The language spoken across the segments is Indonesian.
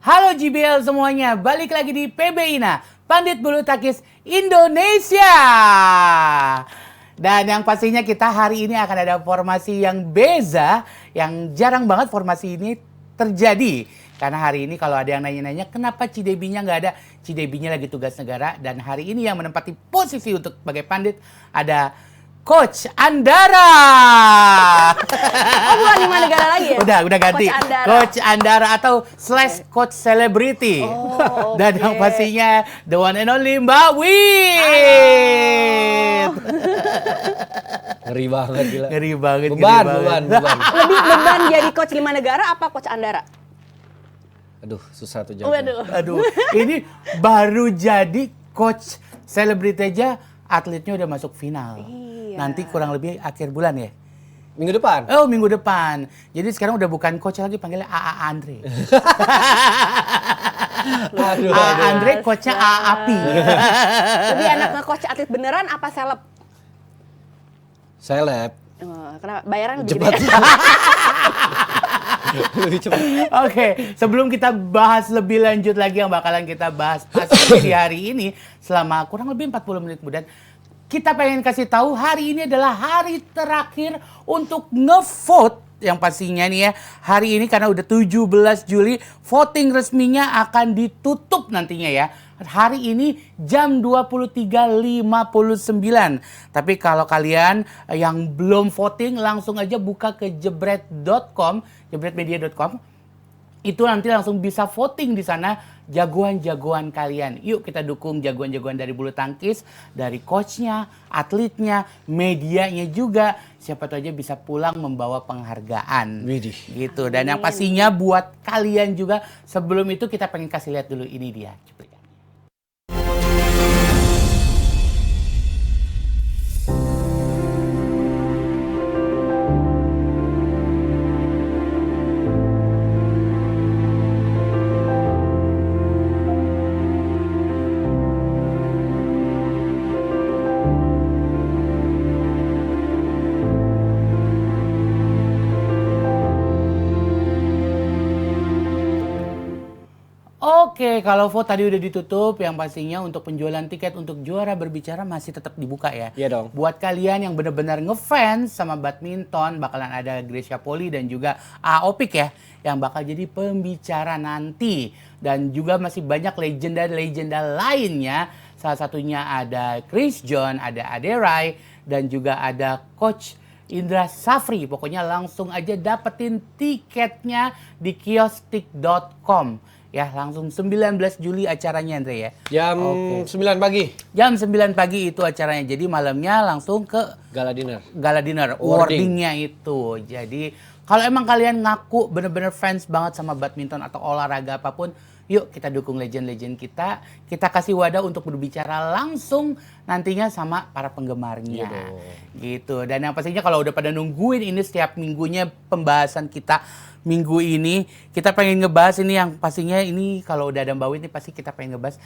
Halo JBL semuanya, balik lagi di PB Ina, Pandit Bulu Tangkis Indonesia. Dan yang pastinya kita hari ini akan ada formasi yang beza, yang jarang banget formasi ini terjadi. Karena hari ini kalau ada yang nanya-nanya kenapa Cidebinya nggak ada, Cidebinya lagi tugas negara. Dan hari ini yang menempati posisi untuk sebagai pandit ada Coach Andara. Oh, bukan 5 negara lagi ya? Udah ganti. Coach Andara atau / Coach Celebrity. Oh, Dan yang pastinya the one and only Mbak Wit. Ngeri banget gila. Ngeri banget. Beban. Lebih beban jadi coach 5 negara apa Coach Andara? Aduh, susah tuh jawabnya. Aduh, ini baru jadi Coach Celebrity aja atletnya udah masuk final. Iya. Nanti kurang lebih akhir bulan ya? Minggu depan? Oh, minggu depan. Jadi sekarang udah bukan coach lagi, panggilnya AA Andre. AA Andre, coachnya AA Api. Lebih enak nge-coach atlet beneran apa seleb? Seleb. Kenapa? Bayaran lebih Cepat. gede. Lebih cepat. Oke, sebelum kita bahas lebih lanjut lagi yang bakalan kita bahas pasti di hari ini selama kurang lebih 40 menit kemudian, kita pengen kasih tahu hari ini adalah hari terakhir untuk ngevote. Yang pastinya nih ya, hari ini karena udah 17 Juli, voting resminya akan ditutup nantinya ya. Hari ini jam 23.59. Tapi kalau kalian yang belum voting, langsung aja buka ke jebret.com, jebretmedia.com. Itu nanti langsung bisa voting di sana jagoan-jagoan kalian. Yuk kita dukung jagoan-jagoan dari bulu tangkis, dari coachnya, atletnya, medianya juga. Siapa tahu aja bisa pulang membawa penghargaan. Widih. Gitu. Dan yang pastinya buat kalian juga, sebelum itu kita pengen kasih lihat dulu ini dia. Oke, kalau vote tadi udah ditutup, yang pastinya untuk penjualan tiket untuk juara berbicara masih tetap dibuka ya. Iya dong. Buat kalian yang benar-benar ngefans sama badminton, bakalan ada Gracia Poli dan juga Opik ya, yang bakal jadi pembicara nanti. Dan juga masih banyak legenda-legenda lainnya. Salah satunya ada Chris John, ada Aderai, dan juga ada Coach Indra Safri. Pokoknya langsung aja dapetin tiketnya di kiostik.com. Ya, langsung 19 Juli acaranya Andre ya. Jam 9 pagi. Jam 9 pagi itu acaranya. Jadi malamnya langsung ke Gala dinner. Gala dinner. Wordingnya itu. Jadi kalau emang kalian ngaku bener-bener fans banget sama badminton atau olahraga apapun, yuk kita dukung legend-legend kita. Kita kasih wadah untuk berbicara langsung nantinya sama para penggemarnya. Gitu. Dan yang pastinya kalau udah pada nungguin ini setiap minggunya pembahasan kita minggu ini, kita pengen ngebahas ini yang pastinya ini kalau udah ada Mbak Wit ini pasti kita pengen ngebahas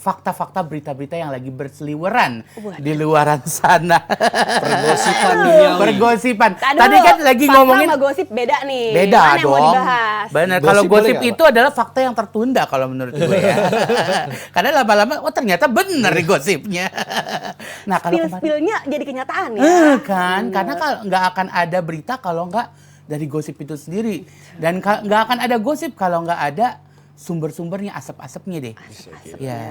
fakta-fakta berita-berita yang lagi berseliweran di luaran sana. Pergosipan duniawi. Pergosipan. Tadi Tadi kan lagi ngomongin sama gosip beda nih. beda Mana yang mau dong. dibahas? Benar. Gosip Kalau boleh gosip nggak, itu adalah fakta yang tertunda kalau menurut gue ya. Karena lama-lama ternyata benar nih gosipnya. Nah, kalau Spill-spillnya jadi kenyataan ya. kan, karena kalau nggak akan ada berita kalau nggak dari gosip itu sendiri. Dan nggak akan ada gosip kalau nggak ada sumber-sumbernya, asap-asapnya deh. Ya.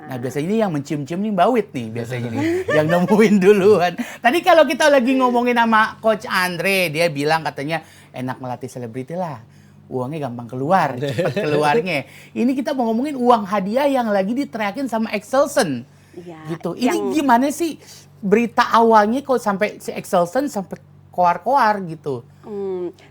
Nah, biasanya ini yang mencium-cium nih Mbak Wit nih biasanya nih. Yang nemuin duluan. Tadi kalau kita lagi ngomongin sama Coach Andre, dia bilang katanya enak melatih selebriti lah. Uangnya gampang keluar, cepat keluarnya. Ini kita mau ngomongin uang hadiah yang lagi diteriakin sama Excelsen. Iya, Gitu. Ini gimana sih berita awalnya kok sampai si Excelsen sampai koar-koar gitu?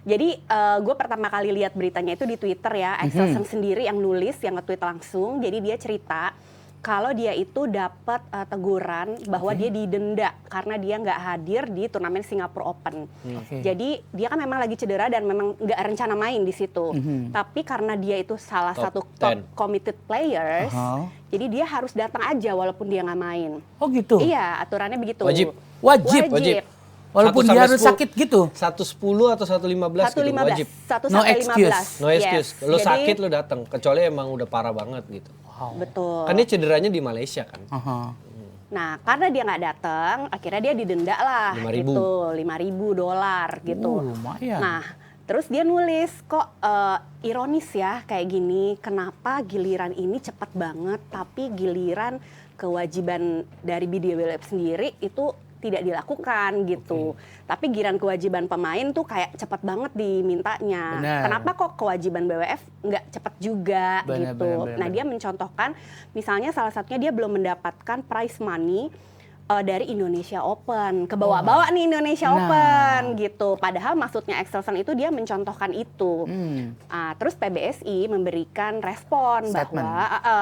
Jadi gue pertama kali lihat beritanya itu di Twitter ya, Excelsen sendiri yang nulis, yang nge-tweet langsung. Jadi dia cerita kalau dia itu dapat teguran bahwa dia didenda karena dia nggak hadir di turnamen Singapore Open. Jadi dia kan memang lagi cedera dan memang nggak rencana main di situ. Tapi karena dia itu salah satu top committed players, jadi dia harus datang aja walaupun dia nggak main. Oh gitu? Iya, aturannya begitu. Wajib. Wajib. Walaupun 1 dia sampai harus 10. sakit gitu. 110 atau 115 gitu 1.15, wajib. 1 No sampai excuse. 15. No excuse. Yes. Lo Jadi, sakit lo datang, kecuali emang udah parah banget gitu. betul. Kan dia cederanya di Malaysia kan. Aha. Nah, karena dia nggak datang, akhirnya dia didenda lah 5.000. gitu, $5.000 gitu. Lumayan. Nah, terus dia nulis kok ironis ya kayak gini, kenapa giliran ini cepat banget tapi giliran kewajiban dari BDWF sendiri itu tidak dilakukan gitu. Tapi giliran kewajiban pemain tuh kayak cepat banget dimintanya. Benar. Kenapa kok kewajiban BWF nggak cepat juga Benar, gitu. benar, Nah, dia mencontohkan misalnya salah satunya dia belum mendapatkan prize money dari Indonesia Open. Kebawa-bawa nih Indonesia Nah. Open gitu. Padahal maksudnya Excelsen itu dia mencontohkan itu. Terus PBSI memberikan respon Statement.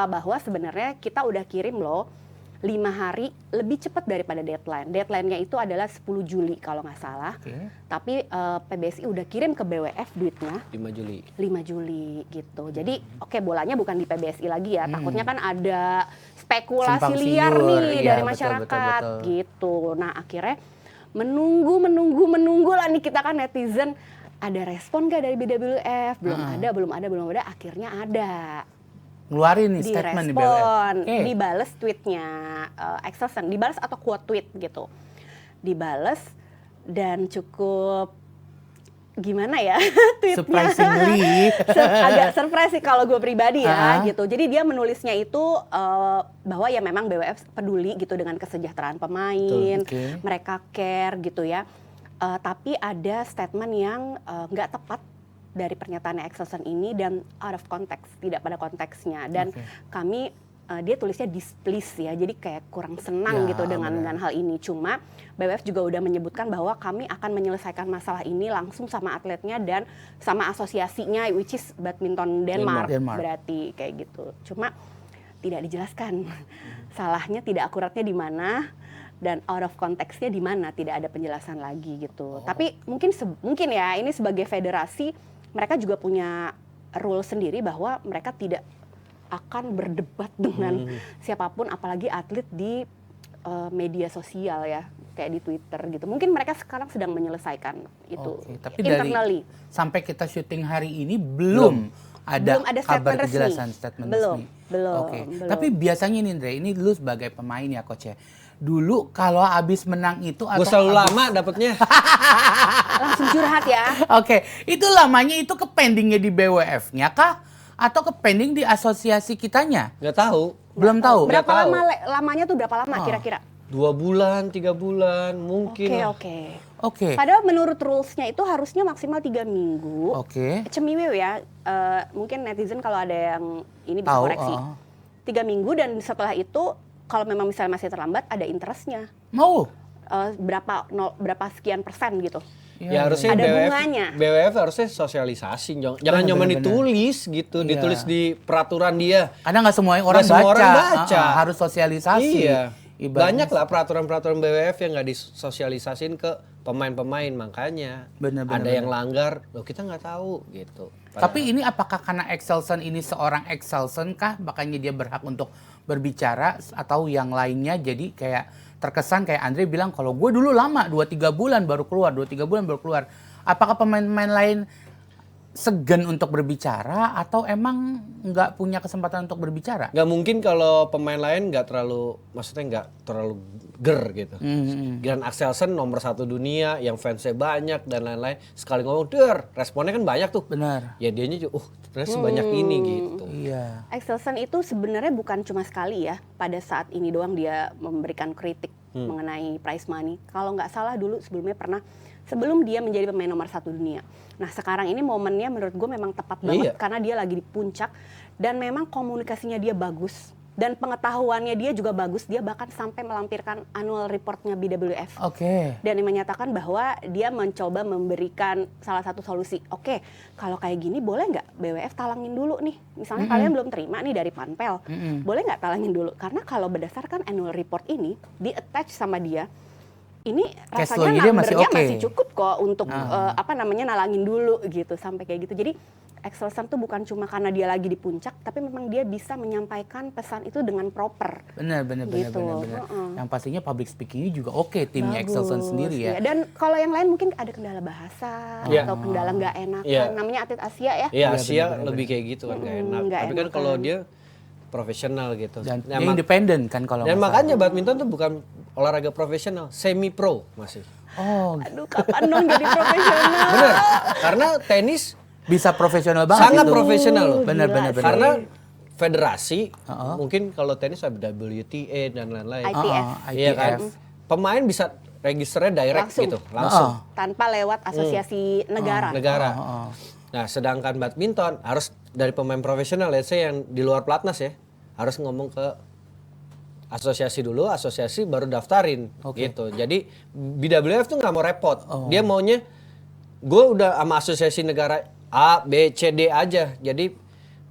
bahwa sebenarnya kita udah kirim loh 5 hari lebih cepat daripada deadline. Deadline-nya itu adalah 10 Juli kalau nggak salah. Oke. Tapi PBSI udah kirim ke BWF duitnya 5 Juli. 5 Juli gitu. Jadi oke, bolanya bukan di PBSI lagi ya. Takutnya kan ada spekulasi Simpang liar siur. nih Iya, dari betul, masyarakat betul. gitu. Nah, akhirnya menunggu lah nih kita kan netizen, ada respon gak dari BWF? Belum ada. Akhirnya ada. Ngeluarin nih statement di BWF. Direspon, Oke. dibales tweetnya Excelsen, dibales atau quote tweet gitu. Dibales dan cukup gimana ya tweetnya. Surprisingly. Agak surprise sih kalau gue pribadi ya Ah. gitu. Jadi dia menulisnya itu bahwa ya memang BWF peduli gitu dengan kesejahteraan pemain, Betul, oke. mereka care gitu ya. Tapi ada statement yang nggak tepat dari pernyataan Excelsen ini dan out of context, tidak pada konteksnya. Dan Oke. kami dia tulisnya displeased ya, jadi kayak kurang senang Ya, gitu dengan benar. hal ini. Cuma BWF juga udah menyebutkan bahwa kami akan menyelesaikan masalah ini langsung sama atletnya dan sama asosiasinya, which is badminton Denmark. Berarti kayak gitu. Cuma tidak dijelaskan salahnya, tidak akuratnya di mana dan out of konteksnya di mana, tidak ada penjelasan lagi gitu. Tapi mungkin ya ini sebagai federasi mereka juga punya rule sendiri bahwa mereka tidak akan berdebat dengan siapapun, apalagi atlet di media sosial ya, kayak di Twitter gitu. Mungkin mereka sekarang sedang menyelesaikan itu Oke, tapi internally. sampai kita syuting hari ini belum ada Belum ada kabar statement resmi. kejelasan statement Belum, resmi. belum, Oke. belum. Tapi biasanya nih Andre, ini lu sebagai pemain ya coach ya. Dulu kalau abis menang itu Gue selalu lama dapetnya. Langsung curhat ya. Oke, itu lamanya itu ke pendingnya di BWF-nya kah? Atau ke pending di asosiasi kitanya? Nggak tahu. Belum tahu. Berapa Nggak tahu. lama lamanya tuh berapa lama kira-kira? 2 bulan, 3 bulan, mungkin. Oke. Oke. Padahal menurut rules-nya itu harusnya maksimal 3 minggu. Oke. Cemiwew ya, mungkin netizen kalau ada yang ini bisa Tahu, koreksi. 3 minggu dan setelah itu kalau memang misalnya masih terlambat ada interest-nya. Mau? Berapa sekian persen gitu. Ya harusnya Ada BWF, bunganya. BWF harusnya sosialisasi, jangan cuma bener. ditulis gitu, Iya. ditulis di peraturan dia. Karena nggak semua orang Nggak semua baca. orang baca. Harus sosialisasi. Iya. Ibaratnya Banyak lah peraturan-peraturan BWF yang nggak disosialisasin ke pemain-pemain, makanya Bener, ada bener. yang langgar, loh kita nggak tahu gitu. Tapi ini apakah karena Excelsen ini seorang Excelsen kah? Makanya dia berhak untuk berbicara atau yang lainnya jadi kayak terkesan kayak Andre bilang kalau gue dulu lama 2-3 bulan baru keluar, 2-3 bulan baru keluar. Apakah pemain-pemain lain segan untuk berbicara atau emang nggak punya kesempatan untuk berbicara? nggak mungkin kalau pemain lain nggak terlalu, maksudnya nggak terlalu ger gitu. Grand Axelsen nomor 1 dunia, yang fansnya banyak dan lain-lain. Sekali ngomong, responnya kan banyak tuh. Benar. Ya dianya juga, ternyata sebanyak ini gitu. Iya. Excelsen itu sebenarnya bukan cuma sekali ya, pada saat ini doang dia memberikan kritik mengenai prize money. Kalau nggak salah dulu sebelumnya pernah, sebelum dia menjadi pemain nomor 1 dunia. Nah sekarang ini momennya menurut gue memang tepat banget karena dia lagi di puncak dan memang komunikasinya dia bagus dan pengetahuannya dia juga bagus. Dia bahkan sampai melampirkan annual reportnya BWF. Oke. Dan menyatakan bahwa dia mencoba memberikan salah satu solusi. Oke, kalau kayak gini boleh nggak BWF talangin dulu nih? Misalnya kalian belum terima nih dari Panpel, boleh nggak talangin dulu? Karena kalau berdasarkan annual report ini, di-attach sama dia, ini Cash rasanya flow-nya dia numbernya masih oke. masih cukup kok untuk nalangin dulu gitu, sampai kayak gitu. Jadi Excelsen tuh bukan cuma karena dia lagi di puncak, tapi memang dia bisa menyampaikan pesan itu dengan proper. Benar. Gitu. Yang pastinya public speaking juga oke timnya Bagus, Excelsen sendiri ya. Dan kalau yang lain mungkin ada kendala bahasa atau kendala nggak enakan. Namanya atlet Asia ya. Iya, Asia lebih kayak gitu kan, nggak enak. nggak Tapi kan enakan. kalau dia profesional gitu. Dan Nah, dia independen kan kalau dan nggak makanya badminton tuh bukan olahraga profesional, semi pro masih. salah. Oh, Aduh, kapan dong jadi profesional? Bener, karena tenis bisa profesional banget sangat itu. profesional loh. Benar. Karena federasi, mungkin kalau tenis ada WTA dan lain-lain. ITF. Iya kan? ITF. Pemain bisa registernya direct Langsung. gitu, langsung. Tanpa lewat asosiasi negara. Negara. Nah, sedangkan badminton harus dari pemain profesional, let's say yang di luar pelatnas ya, harus ngomong ke asosiasi dulu, asosiasi baru daftarin gitu. Jadi BWF tuh nggak mau repot, dia maunya gue udah sama asosiasi negara A, B, C, D aja. Jadi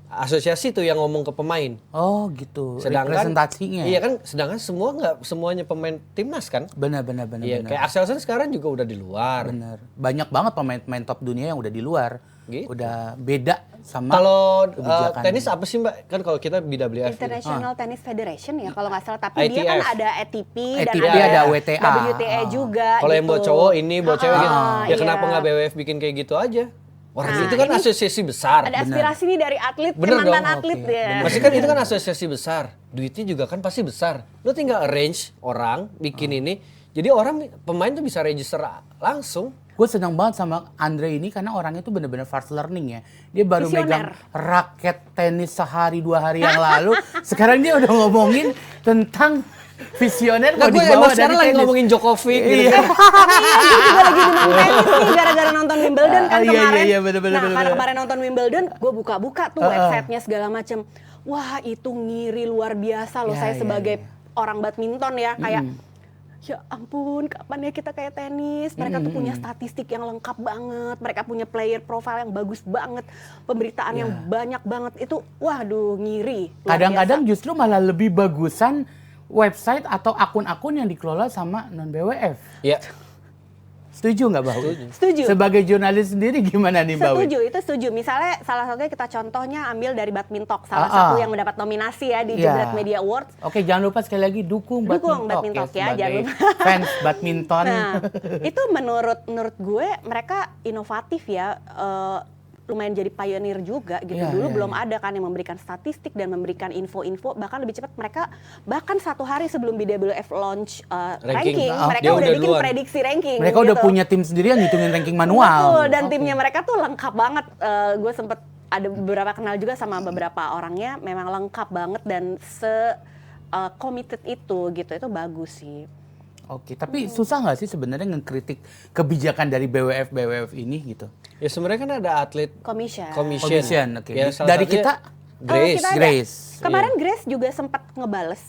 asosiasi tuh yang ngomong ke pemain. Oh gitu. Sedangkan Representasinya. iya kan, sedangkan semua nggak semuanya pemain timnas kan. Benar. Iya, kayak Axelsen sekarang juga udah di luar. Benar. Banyak banget pemain-pemain top dunia yang udah di luar. Gitu. Udah beda sama Kalau kebijakan. tenis apa sih Mbak? Kan kalau kita BWF. International Tennis Federation ya kalau nggak salah, tapi dia ITF. kan ada ATP dan ATP ada WTA. WTA juga. Kalau yang buat cowok ini, buat cewek gitu. Ya iya. kenapa nggak BWF bikin kayak gitu aja? Orang itu kan asosiasi besar. Ada aspirasi nih dari atlet, Bener mantan dong. atlet Oke, ya. Pasti kan itu kan asosiasi besar. Duitnya juga kan pasti besar. Lu tinggal arrange orang bikin ini. Jadi orang pemain tuh bisa register langsung. Gue senang banget sama Andre ini karena orangnya tuh bener-bener fast learning ya. Dia baru Visioner. megang raket tenis sehari 2 hari yang lalu. Sekarang dia udah ngomongin tentang visioner Nah, mau gue dibawa emang dari sekarang lagi tenis. ngomongin Djokovic gitu. Iya. Gue juga lagi demam tenis nih gara-gara nonton Wimbledon kan Iya, kemarin. iya, bener. Nah, karena kemarin nonton Wimbledon, gue buka-buka tuh websitenya segala macem. Wah, itu ngiri luar biasa loh. Iya, Saya iya, sebagai iya. orang badminton ya, kayak ya ampun, kapan ya kita kayak tenis? Mereka tuh punya statistik yang lengkap banget, mereka punya player profile yang bagus banget, pemberitaan yang banyak banget. Itu, waduh, ngiri. luar Kadang-kadang biasa. justru malah lebih bagusan website atau akun-akun yang dikelola sama non-BWF. Ya. Setuju nggak, Bau? Setuju. Sebagai jurnalis sendiri gimana nih, Bau? Setuju, itu setuju. Misalnya salah satunya kita contohnya ambil dari Badminton, salah Ah, satu ah. yang mendapat nominasi ya di Iya. Jebret Media Awards. Oke, jangan lupa sekali lagi dukung Dukung Badminton Badminton ya, jangan lupa. fans badminton. Nah, itu menurut gue mereka inovatif ya, lumayan jadi pioneer juga gitu. Iya, Dulu iya, belum iya. ada kan yang memberikan statistik dan memberikan info-info, bahkan lebih cepat. Mereka bahkan 1 hari sebelum BWF launch ranking, mereka dia udah udah bikin duluan. prediksi ranking. Mereka udah gitu. punya tim sendiri yang ngitungin ranking manual. Betul, dan timnya mereka tuh lengkap banget. Gue sempet ada beberapa kenal juga sama beberapa orangnya, memang lengkap banget dan committed itu gitu. Itu bagus sih. Oke, tapi susah nggak sih sebenarnya ngekritik kebijakan dari BWF ini gitu? Ya sebenarnya kan ada atlet Commission. Commission, oke. Ya, salah Dari satunya kita? Grace. Kita ada. Grace. Kemarin Grace juga sempat ngebales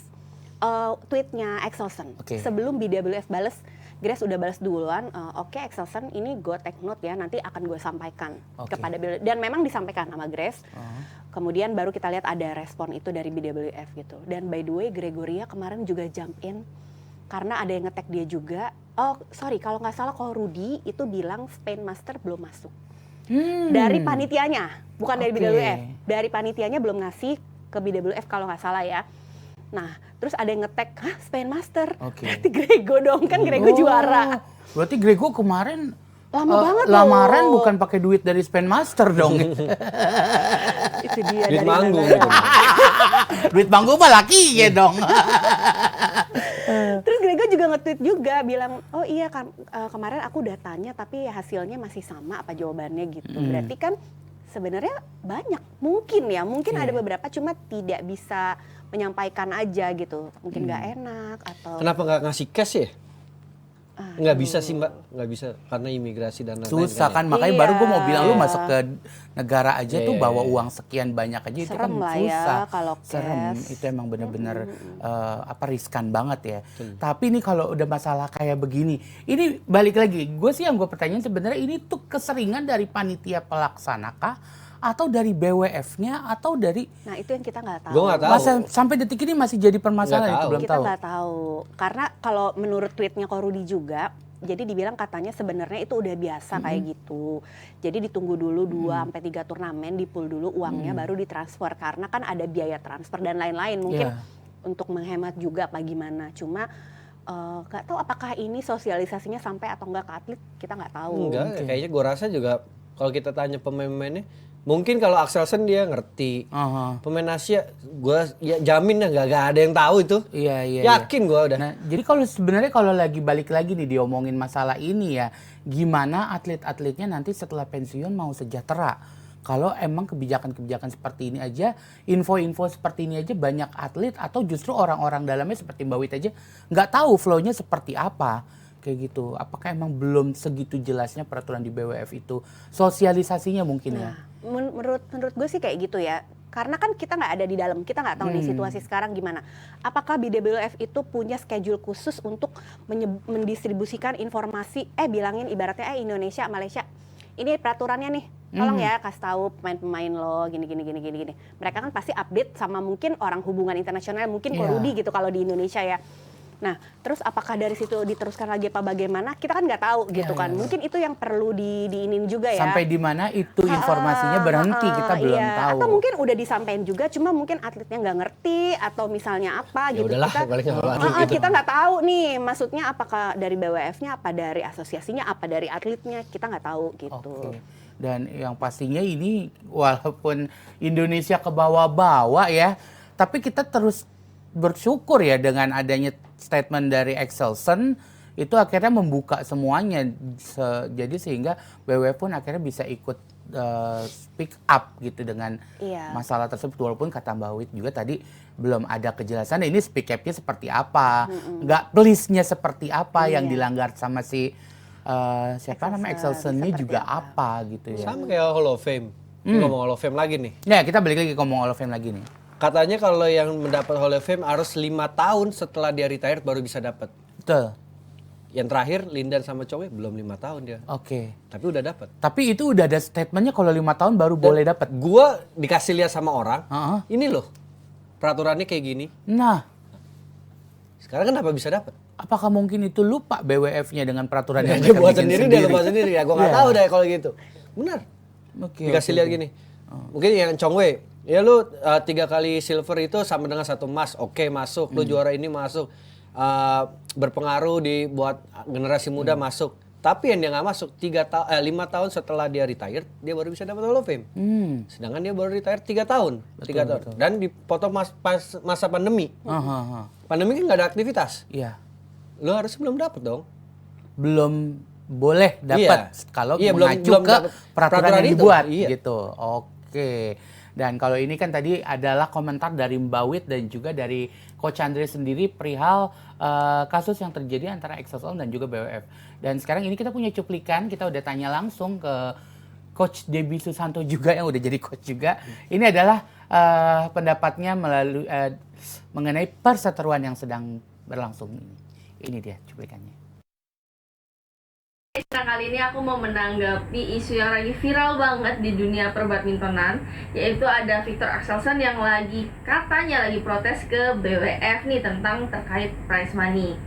tweetnya Excelsen. Oke. Sebelum BWF bales, Grace udah balas duluan. Oke, Excelsen, ini gue take note ya, nanti akan gue sampaikan Oke. kepada BWF. Dan memang disampaikan sama Grace. Kemudian baru kita lihat ada respon itu dari BWF gitu. Dan by the way, Gregoria kemarin juga jump in karena ada yang nge-tag dia juga. Oh, sorry, kalau nggak salah kalau Rudy itu bilang Spain Master belum masuk. Dari panitianya, bukan dari Oke. BWF. Dari panitianya belum ngasih ke BWF kalau nggak salah ya. Nah, terus ada yang nge-tag, hah Spain Master? Oke. Berarti Grego dong, kan Grego juara. Berarti Grego kemarin Lama banget lamaran loh. bukan pakai duit dari Spain Master dong. Itu dia Duit dari manggung mana. gitu. Duit bangku mah laki ya dong. Terus Grego juga nge-tweet juga bilang, oh iya kan kemarin aku udah tanya tapi hasilnya masih sama apa jawabannya gitu. Berarti kan sebenarnya banyak, mungkin ada beberapa cuma tidak bisa menyampaikan aja gitu. Mungkin nggak enak atau Kenapa nggak ngasih cash ya? Nggak bisa sih Mbak, nggak bisa karena imigrasi dan lain-lain. Susah kan, ya. makanya Iya. baru gue mau bilang lu Iya. masuk ke negara aja tuh Iya, bawa iya. uang sekian banyak aja itu kan Serem lah ya susah. kalau Serem, cash. itu emang bener-bener riskan banget ya. Tapi ini kalau udah masalah kayak begini, ini balik lagi, gue sih yang gue pertanyaan sebenarnya ini tuh keseringan dari panitia pelaksana kah? Atau dari BWF-nya atau dari nah itu yang kita nggak tahu. Gue nggak tahu. masa sampai detik ini masih jadi permasalahan Nggak itu tahu. belum Kita tahu. nggak tahu karena kalau menurut tweetnya Ko Rudy juga Jadi dibilang katanya sebenarnya itu udah biasa kayak gitu. Jadi ditunggu dulu 2-3 turnamen, di pool dulu uangnya baru ditransfer karena kan ada biaya transfer dan lain-lain mungkin untuk menghemat juga apa gimana. Cuma nggak tahu apakah ini sosialisasinya sampai atau enggak ke atlet, kita nggak tahu. Enggak, kayaknya gue rasa juga kalau kita tanya pemain-pemainnya, mungkin kalau Axelsen dia ngerti. Pemain Asia, gue ya jamin dah nggak ada yang tahu itu. Iya. Yakin gue udah. Nah, jadi kalau sebenarnya kalau lagi balik lagi nih diomongin masalah ini ya, gimana atlet-atletnya nanti setelah pensiun mau sejahtera? Kalau emang kebijakan-kebijakan seperti ini aja, info-info seperti ini aja banyak atlet atau justru orang-orang dalamnya seperti Mbak Wit aja nggak tahu flow-nya seperti apa. Kayak gitu. Apakah emang belum segitu jelasnya peraturan di BWF itu? Sosialisasinya mungkin ya? Menurut gue sih kayak gitu ya. Karena kan kita nggak ada di dalam, kita nggak tahu nih situasi sekarang gimana. Apakah BWF itu punya schedule khusus untuk mendistribusikan informasi, bilangin ibaratnya Indonesia, Malaysia, ini peraturannya nih, tolong ya kasih tahu pemain-pemain lo gini. Mereka kan pasti update sama mungkin orang hubungan internasional, mungkin Rudi gitu kalau di Indonesia ya. Nah, terus apakah dari situ diteruskan lagi apa bagaimana? Kita kan nggak tahu gitu kan. Mungkin itu yang perlu diinin juga ya. Sampai di mana itu informasinya berhenti kita belum tahu. Atau mungkin udah disampaikan juga, cuma mungkin atletnya nggak ngerti atau misalnya apa Ya gitu. udahlah, gitu. Kita nggak tahu nih. Maksudnya apakah dari BWF-nya, apa dari asosiasinya, apa dari atletnya, kita nggak tahu gitu. Dan yang pastinya ini walaupun Indonesia ke bawah-bawah ya, tapi kita terus bersyukur ya dengan adanya statement dari Axelsen itu akhirnya membuka semuanya, jadi sehingga BWF pun akhirnya bisa ikut speak up gitu dengan masalah tersebut, walaupun kata Mbak Wit juga tadi belum ada kejelasan ini speak up-nya seperti apa, nggak please-nya seperti apa yang dilanggar sama si siapa namanya Axelsen-nya juga apa gitu ya. Sama kayak Hall of Fame. Ngomong Hall of Fame lagi nih. Ya kita balik lagi ngomong Hall of Fame lagi nih. Katanya kalau yang mendapat Hall of Fame harus 5 tahun setelah dia retired baru bisa dapat. Betul. Yang terakhir Lindan sama Chow belum 5 tahun dia. Oke. Tapi udah dapat. Tapi itu udah ada statementnya kalau 5 tahun baru boleh dapat. Gua dikasih lihat sama orang, ini loh peraturannya kayak gini. Nah, sekarang kenapa bisa dapat? Apakah mungkin itu lupa BWF-nya dengan peraturan yang Dia mereka buat bikin sendiri, dia buat sendiri ya. Gua nggak tahu deh kalau gitu. Benar. Dikasih lihat gini. Mungkin yang Chong Wei, ya lu 3 kali silver itu sama dengan 1 emas. Oke, masuk. Lu juara ini masuk. Berpengaruh di buat generasi muda masuk. Tapi yang dia nggak masuk 5 tahun setelah dia retired, dia baru bisa dapat Hall of Fame. Sedangkan dia baru retired 3 tahun. Betul. Dan dipotong pas masa pandemi. Pandemi kan nggak ada aktivitas. Iya. Lu harus belum dapat dong. Belum boleh dapat kalau mengacu belum ke dapet peraturan yang itu. dibuat Iya. gitu. Oke. Dan kalau ini kan tadi adalah komentar dari Mbak Wit dan juga dari Coach Andre sendiri perihal kasus yang terjadi antara Axelsen dan juga BWF. Dan sekarang ini kita punya cuplikan, kita udah tanya langsung ke Coach Debbie Susanto juga yang udah jadi coach juga. Ini adalah pendapatnya melalui mengenai perseteruan yang sedang berlangsung ini. Ini dia cuplikannya. Nah, kali ini aku mau menanggapi isu yang lagi viral banget di dunia perbadmintonan, yaitu ada Viktor Axelsen yang katanya lagi protes ke BWF nih tentang terkait prize money.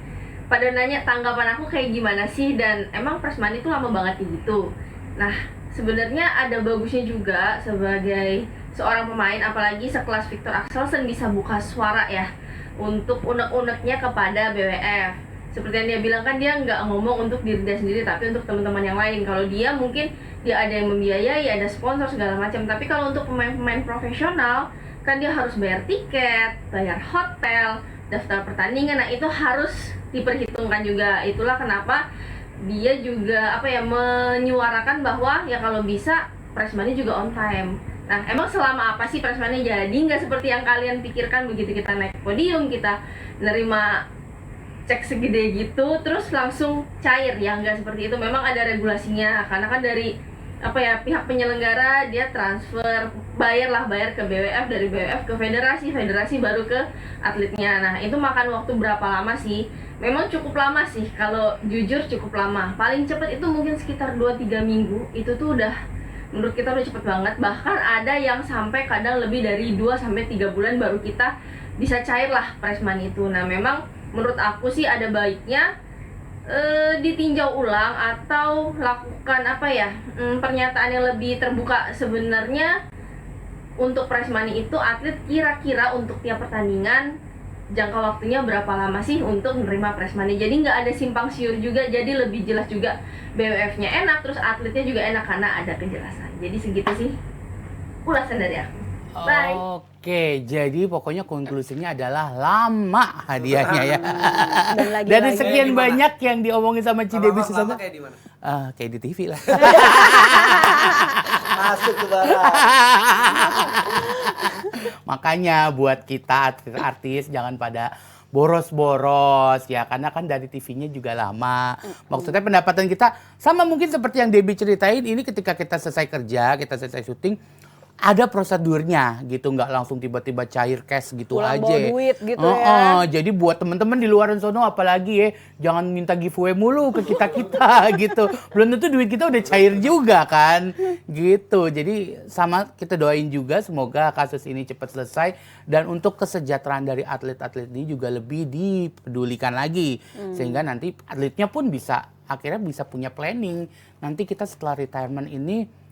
Pada nanya tanggapan aku kayak gimana sih, dan emang prize money itu lama banget gitu. Nah, sebenarnya ada bagusnya juga sebagai seorang pemain, apalagi sekelas Viktor Axelsen bisa buka suara ya untuk unek-uneknya kepada BWF. Seperti yang dia bilang kan, dia nggak ngomong untuk diri dia sendiri, tapi untuk teman-teman yang lain. Kalau dia mungkin dia ada yang membiayai, ada sponsor segala macam. Tapi kalau untuk pemain-pemain profesional kan dia harus bayar tiket, bayar hotel, daftar pertandingan. Nah itu harus diperhitungkan juga. Itulah kenapa dia juga menyuarakan bahwa ya kalau bisa prize money juga on time. Nah, emang selama apa sih prize money jadi nggak seperti yang kalian pikirkan, begitu kita naik podium, kita nerima cek segede gitu, terus langsung cair ya, nggak seperti itu. Memang ada regulasinya, karena kan dari pihak penyelenggara dia transfer, bayar ke BWF, dari BWF ke federasi baru ke atletnya. Nah, itu makan waktu berapa lama sih? Memang cukup lama sih, kalau jujur cukup lama. Paling cepat itu mungkin sekitar 2-3 minggu, itu tuh udah menurut kita udah cepet banget. Bahkan ada yang sampai kadang lebih dari 2-3 bulan baru kita bisa cair lah prize money itu. Nah memang menurut aku sih ada baiknya ditinjau ulang atau lakukan pernyataan yang lebih terbuka. Sebenarnya untuk prize money itu atlet kira-kira untuk tiap pertandingan jangka waktunya berapa lama sih untuk menerima prize money. Jadi nggak ada simpang siur juga, jadi lebih jelas juga. BWF-nya enak, terus atletnya juga enak karena ada kejelasan. Jadi segitu sih ulasan dari aku. Bye. Oke, jadi pokoknya konklusinya adalah lama hadiahnya ya. Dan lagi-lagi Dari sekian banyak yang diomongin sama Cidebi Lama Susanto. kayak di mana? Kayak di TV lah. Masuk ke barat. Makanya buat kita artis jangan pada boros-boros ya, karena kan dari TV-nya juga lama. Maksudnya pendapatan kita sama mungkin seperti yang Debbie ceritain, ini ketika kita selesai kerja, kita selesai syuting, ada prosedurnya gitu, nggak langsung tiba-tiba cair cash gitu Pulang aja. bawa duit gitu ya. Jadi buat teman-teman di luar sono apalagi ya, jangan minta giveaway mulu ke kita-kita gitu. Belum tentu duit kita udah cair juga kan. Gitu. Jadi sama kita doain juga semoga kasus ini cepat selesai dan untuk kesejahteraan dari atlet-atlet ini juga lebih dipedulikan lagi. Sehingga nanti atletnya pun akhirnya bisa punya planning. Nanti kita setelah retirement ini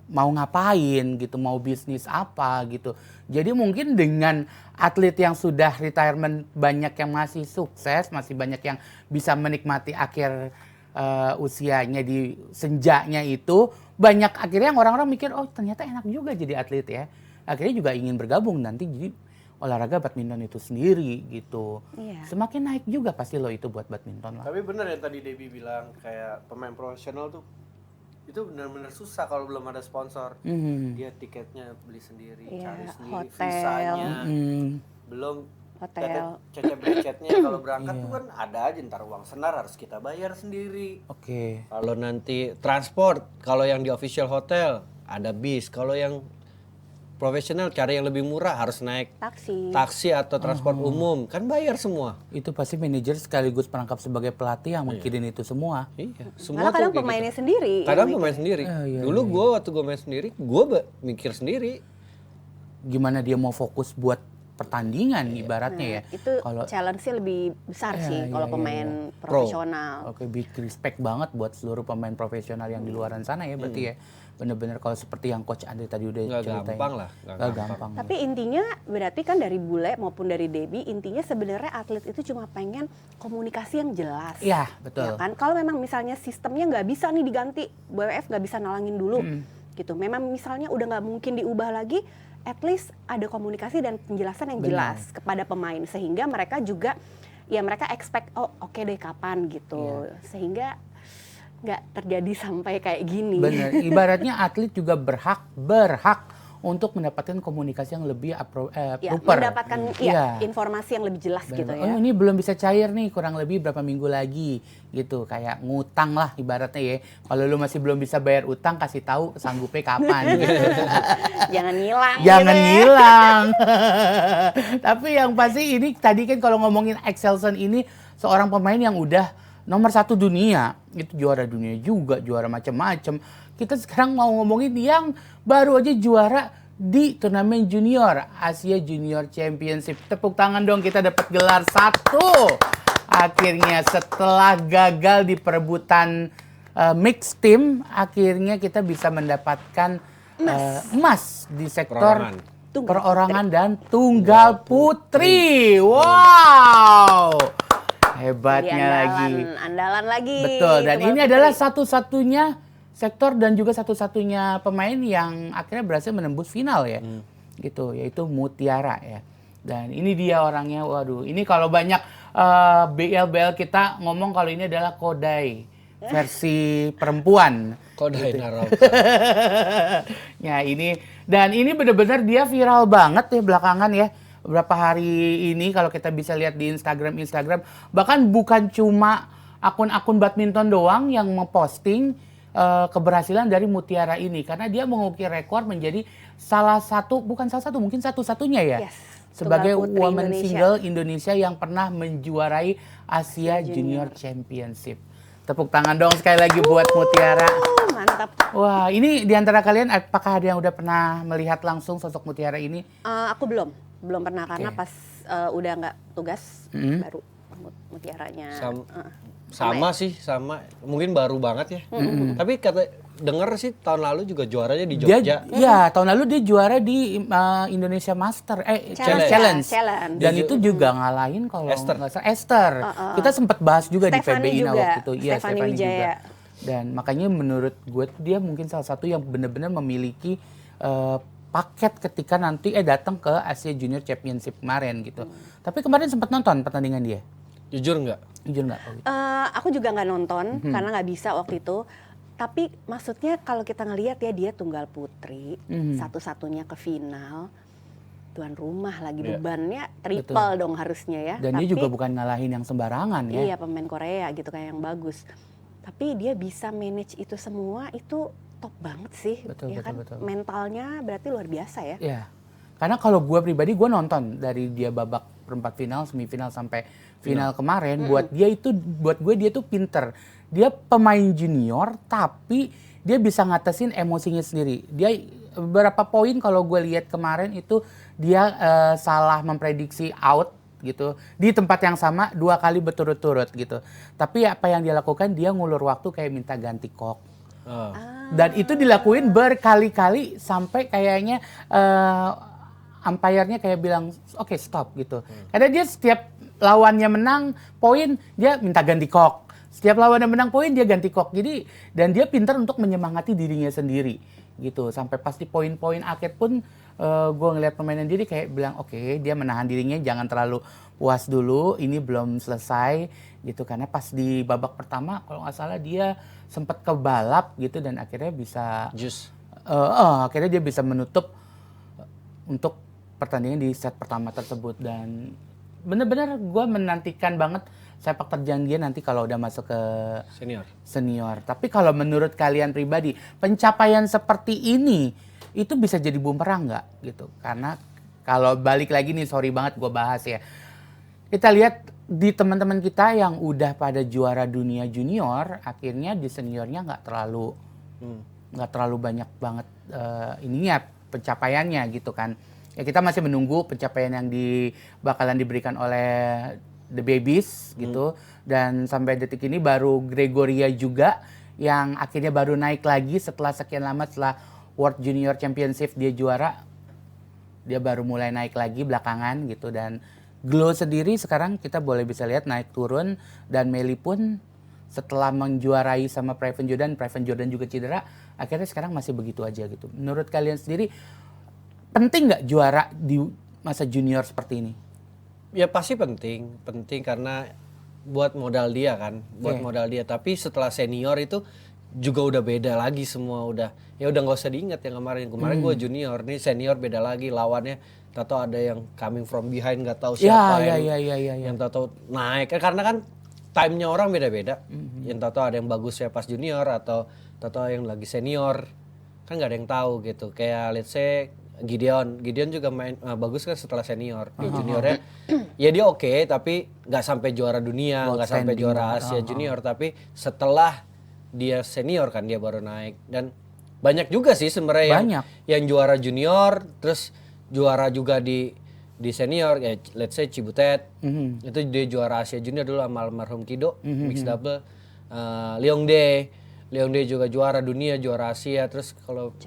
mau ngapain gitu, mau bisnis apa gitu. Jadi mungkin dengan atlet yang sudah retirement banyak yang masih sukses, masih banyak yang bisa menikmati akhir usianya di senjanya itu, banyak akhirnya yang orang-orang mikir, oh ternyata enak juga jadi atlet ya. Akhirnya juga ingin bergabung nanti jadi olahraga badminton itu sendiri gitu. Iya. Semakin naik juga pasti lo itu buat badminton lah. Tapi bener yang tadi Debbie bilang, kayak pemain profesional tuh itu benar-benar susah kalau belum ada sponsor. Dia tiketnya beli sendiri, Iya, cari sendiri, hotel. visanya, belum Hotel. cecep becetnya kalau berangkat tuh kan ada aja, ntar uang senar harus kita bayar sendiri. Oke. Kalau nanti transport, kalau yang di official hotel ada bis, kalau yang profesional cari yang lebih murah harus naik taksi atau transport umum, kan bayar semua. Itu pasti manajer sekaligus perangkap sebagai pelatih yang mikirin itu semua. Iya, semua Malah kadang tuh kayak pemainnya gitu. sendiri. Kadang pemain sendiri. Iya, Dulu gue waktu gue main sendiri, gue mikir sendiri. Gimana dia mau fokus buat pertandingan ibaratnya ya. Itu Kalau challenge-nya lebih besar Iya, sih iya, kalau iya, pemain Pro. profesional. oke, big respect banget buat seluruh pemain profesional yang di luaran sana ya berarti ya. Bener-bener kalau seperti yang Coach Andre tadi udah Nggak ceritain. gampang lah, nggak gampang. Tapi intinya berarti kan dari Bule maupun dari Debbie, intinya sebenarnya atlet itu cuma pengen komunikasi yang jelas. Iya, betul. Ya kan? Kalau memang misalnya sistemnya nggak bisa nih diganti, WWF nggak bisa nalangin dulu, gitu. Memang misalnya udah nggak mungkin diubah lagi, at least ada komunikasi dan penjelasan yang jelas kepada pemain sehingga mereka juga ya mereka expect oke deh kapan gitu, sehingga nggak terjadi sampai kayak gini. Bener, ibaratnya atlet juga berhak untuk mendapatkan komunikasi yang lebih Ya, proper. mendapatkan informasi yang lebih jelas gitu ya. Oh ini belum bisa cair nih, kurang lebih berapa minggu lagi gitu, kayak ngutang lah ibaratnya ya. Kalau lu masih belum bisa bayar utang, kasih tahu sanggupnya kapan gitu. Jangan ngilang. Jangan gitu ya. ngilang. Tapi yang pasti ini tadi kan kalau ngomongin Excelson ini seorang pemain yang udah nomor 1 dunia, itu juara dunia juga, juara macam-macam. Kita sekarang mau ngomongin yang baru aja juara di turnamen junior, Asia Junior Championship. Tepuk tangan dong, kita dapat gelar 1. Akhirnya setelah gagal di perebutan mixed team, akhirnya kita bisa mendapatkan emas di sektor perorangan dan tunggal putri. Wow! Hebatnya lagi. Andalan lagi. Betul, dan Tunggal ini putri. adalah satu-satunya sektor dan juga satu-satunya pemain yang akhirnya berhasil menembus final ya. Gitu, yaitu Mutiara ya. Dan ini dia orangnya, waduh, ini kalau banyak BL kita ngomong kalau ini adalah Kodai versi perempuan. Kodai Gitu. Narauka. Ya ini, dan ini benar-benar dia viral banget ya belakangan ya. Beberapa hari ini kalau kita bisa lihat di Instagram, bahkan bukan cuma akun-akun badminton doang yang memposting keberhasilan dari Mutiara ini, karena dia mengukir rekor menjadi mungkin satu-satunya ya, Yes, sebagai tunggal putri woman Indonesia. single Indonesia yang pernah menjuarai Asia Junior Championship. Tepuk tangan dong sekali lagi buat Mutiara. Mantap. Wah, ini di antara kalian apakah ada yang udah pernah melihat langsung sosok Mutiara ini? Aku belum pernah karena pas udah nggak tugas baru Mutiaranya. Sama sih, sama. Mungkin baru banget ya. Tapi denger sih tahun lalu juga juaranya di Jogja. Iya, tahun lalu dia juara di Indonesia Master Challenge. Dan itu juga ngalahin kalau nggak salah Esther. Kita sempat bahas juga di Stephanie PBI juga. waktu itu. Iya, Stephanie Stephanie juga. Wijaya. Dan makanya menurut gue dia mungkin salah satu yang benar-benar memiliki paket ketika nanti datang ke Asia Junior Championship kemarin gitu. Tapi kemarin sempat nonton pertandingan dia. Jujur nggak? Jujur nggak? Aku juga nggak nonton karena nggak bisa waktu itu. Tapi maksudnya kalau kita ngelihat ya dia tunggal putri, satu-satunya ke final, tuan rumah lagi bebannya triple dong harusnya ya. Dan dia juga bukan ngalahin yang sembarangan ya. Iya, pemain Korea gitu kayak yang bagus. Tapi dia bisa manage itu semua, itu top banget sih. Betul, ya betul, kan? betul. Mentalnya berarti luar biasa ya. Iya. Karena kalau gue pribadi gue nonton dari dia babak perempat final, semifinal sampai final kemarin, buat gue dia tuh pinter. Dia pemain junior tapi dia bisa ngatasin emosinya sendiri. Dia beberapa poin kalau gue lihat kemarin itu dia salah memprediksi out gitu di tempat yang sama 2 kali berturut-turut gitu. Tapi apa yang dia lakukan, dia ngulur waktu kayak minta ganti kok. Dan itu dilakuin berkali-kali sampai kayaknya umpire-nya kayak bilang oke, stop gitu. Karena dia setiap lawannya menang poin dia minta ganti kok. Setiap lawannya menang poin dia ganti kok. Jadi dan dia pintar untuk menyemangati dirinya sendiri gitu. Sampai pasti poin-poin akhir pun gue ngeliat permainan diri kayak bilang oke, dia menahan dirinya, jangan terlalu puas dulu, ini belum selesai gitu. Karena pas di babak pertama kalau nggak salah dia sempat kebalap gitu dan akhirnya bisa akhirnya dia bisa menutup untuk pertandingan di set pertama tersebut. Dan bener-bener gue menantikan banget sepak terjang dia nanti kalau udah masuk ke senior. Tapi kalau menurut kalian pribadi, pencapaian seperti ini itu bisa jadi bumerang nggak gitu? Karena kalau balik lagi nih, sorry banget gue bahas ya. Kita lihat di teman-teman kita yang udah pada juara dunia junior, akhirnya di seniornya nggak terlalu banyak banget ininya pencapaiannya gitu kan. Ya kita masih menunggu pencapaian yang bakalan diberikan oleh The Babies gitu. Dan sampai detik ini baru Gregoria juga yang akhirnya baru naik lagi setelah sekian lama, setelah World Junior Championship dia juara. Dia baru mulai naik lagi belakangan gitu. Dan Glow sendiri sekarang kita boleh bisa lihat naik turun. Dan Meli pun setelah menjuarai sama Preven Jordan juga cedera, akhirnya sekarang masih begitu aja gitu. Menurut kalian sendiri penting nggak juara di masa junior seperti ini? Ya pasti penting karena buat modal dia kan, modal dia. Tapi setelah senior itu juga udah beda lagi semua, udah nggak usah diingat yang kemarin gue junior, nih senior beda lagi lawannya. Tahu ada yang coming from behind, nggak tahu siapa yang tahu naik karena kan time-nya orang beda-beda. Yang tahu ada yang bagus ya pas junior atau tahu yang lagi senior kan nggak ada yang tahu gitu. Kayak let's say Gideon juga main bagus kan setelah senior. Di juniornya ya dia oke, tapi nggak sampai juara dunia, nggak sampai juara Asia junior, tapi setelah dia senior kan dia baru naik. Dan banyak juga sih sebenarnya yang juara junior terus juara juga di senior, ya let's say Cibutet. Itu dia juara Asia junior dulu sama almarhum Kido, mixed double. Leongdae juga juara dunia, juara Asia, terus kalau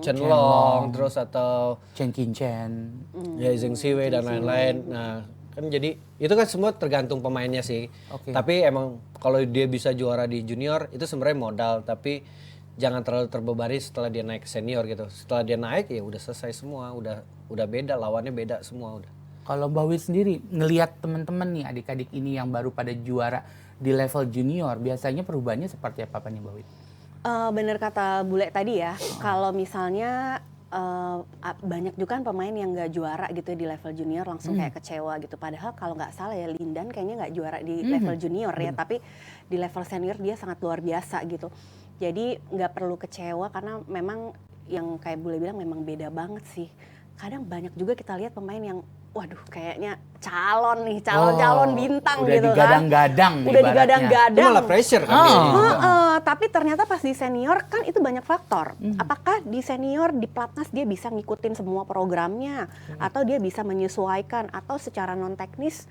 Chenlong, terus atau Chen Qinchen, ya Zheng Siwei dan lain-lain. Nah, kan jadi itu kan semua tergantung pemainnya sih. Tapi emang kalau dia bisa juara di junior itu sebenarnya modal, tapi jangan terlalu terbebani setelah dia naik ke senior gitu. Setelah dia naik ya udah selesai semua, udah beda, lawannya beda semua udah. Kalau Mbak Wit sendiri ngelihat teman-teman nih adik-adik ini yang baru pada juara di level junior, biasanya perubahannya seperti apa nih Mbak Wit? Bener kata Bule tadi ya, kalau misalnya banyak juga kan pemain yang nggak juara gitu di level junior langsung kayak kecewa gitu. Padahal kalau nggak salah ya Lindan kayaknya nggak juara di level junior ya, tapi di level senior dia sangat luar biasa gitu. Jadi nggak perlu kecewa karena memang yang kayak Bule bilang memang beda banget sih. Kadang banyak juga kita lihat pemain yang waduh kayaknya calon bintang udah gitu kan. Digadang-gadang. Udah digadang-gadang. Itu malah pressure kan dia. Tapi ternyata pas di senior kan itu banyak faktor. Apakah di senior di pelatnas dia bisa ngikutin semua programnya atau dia bisa menyesuaikan atau secara non teknis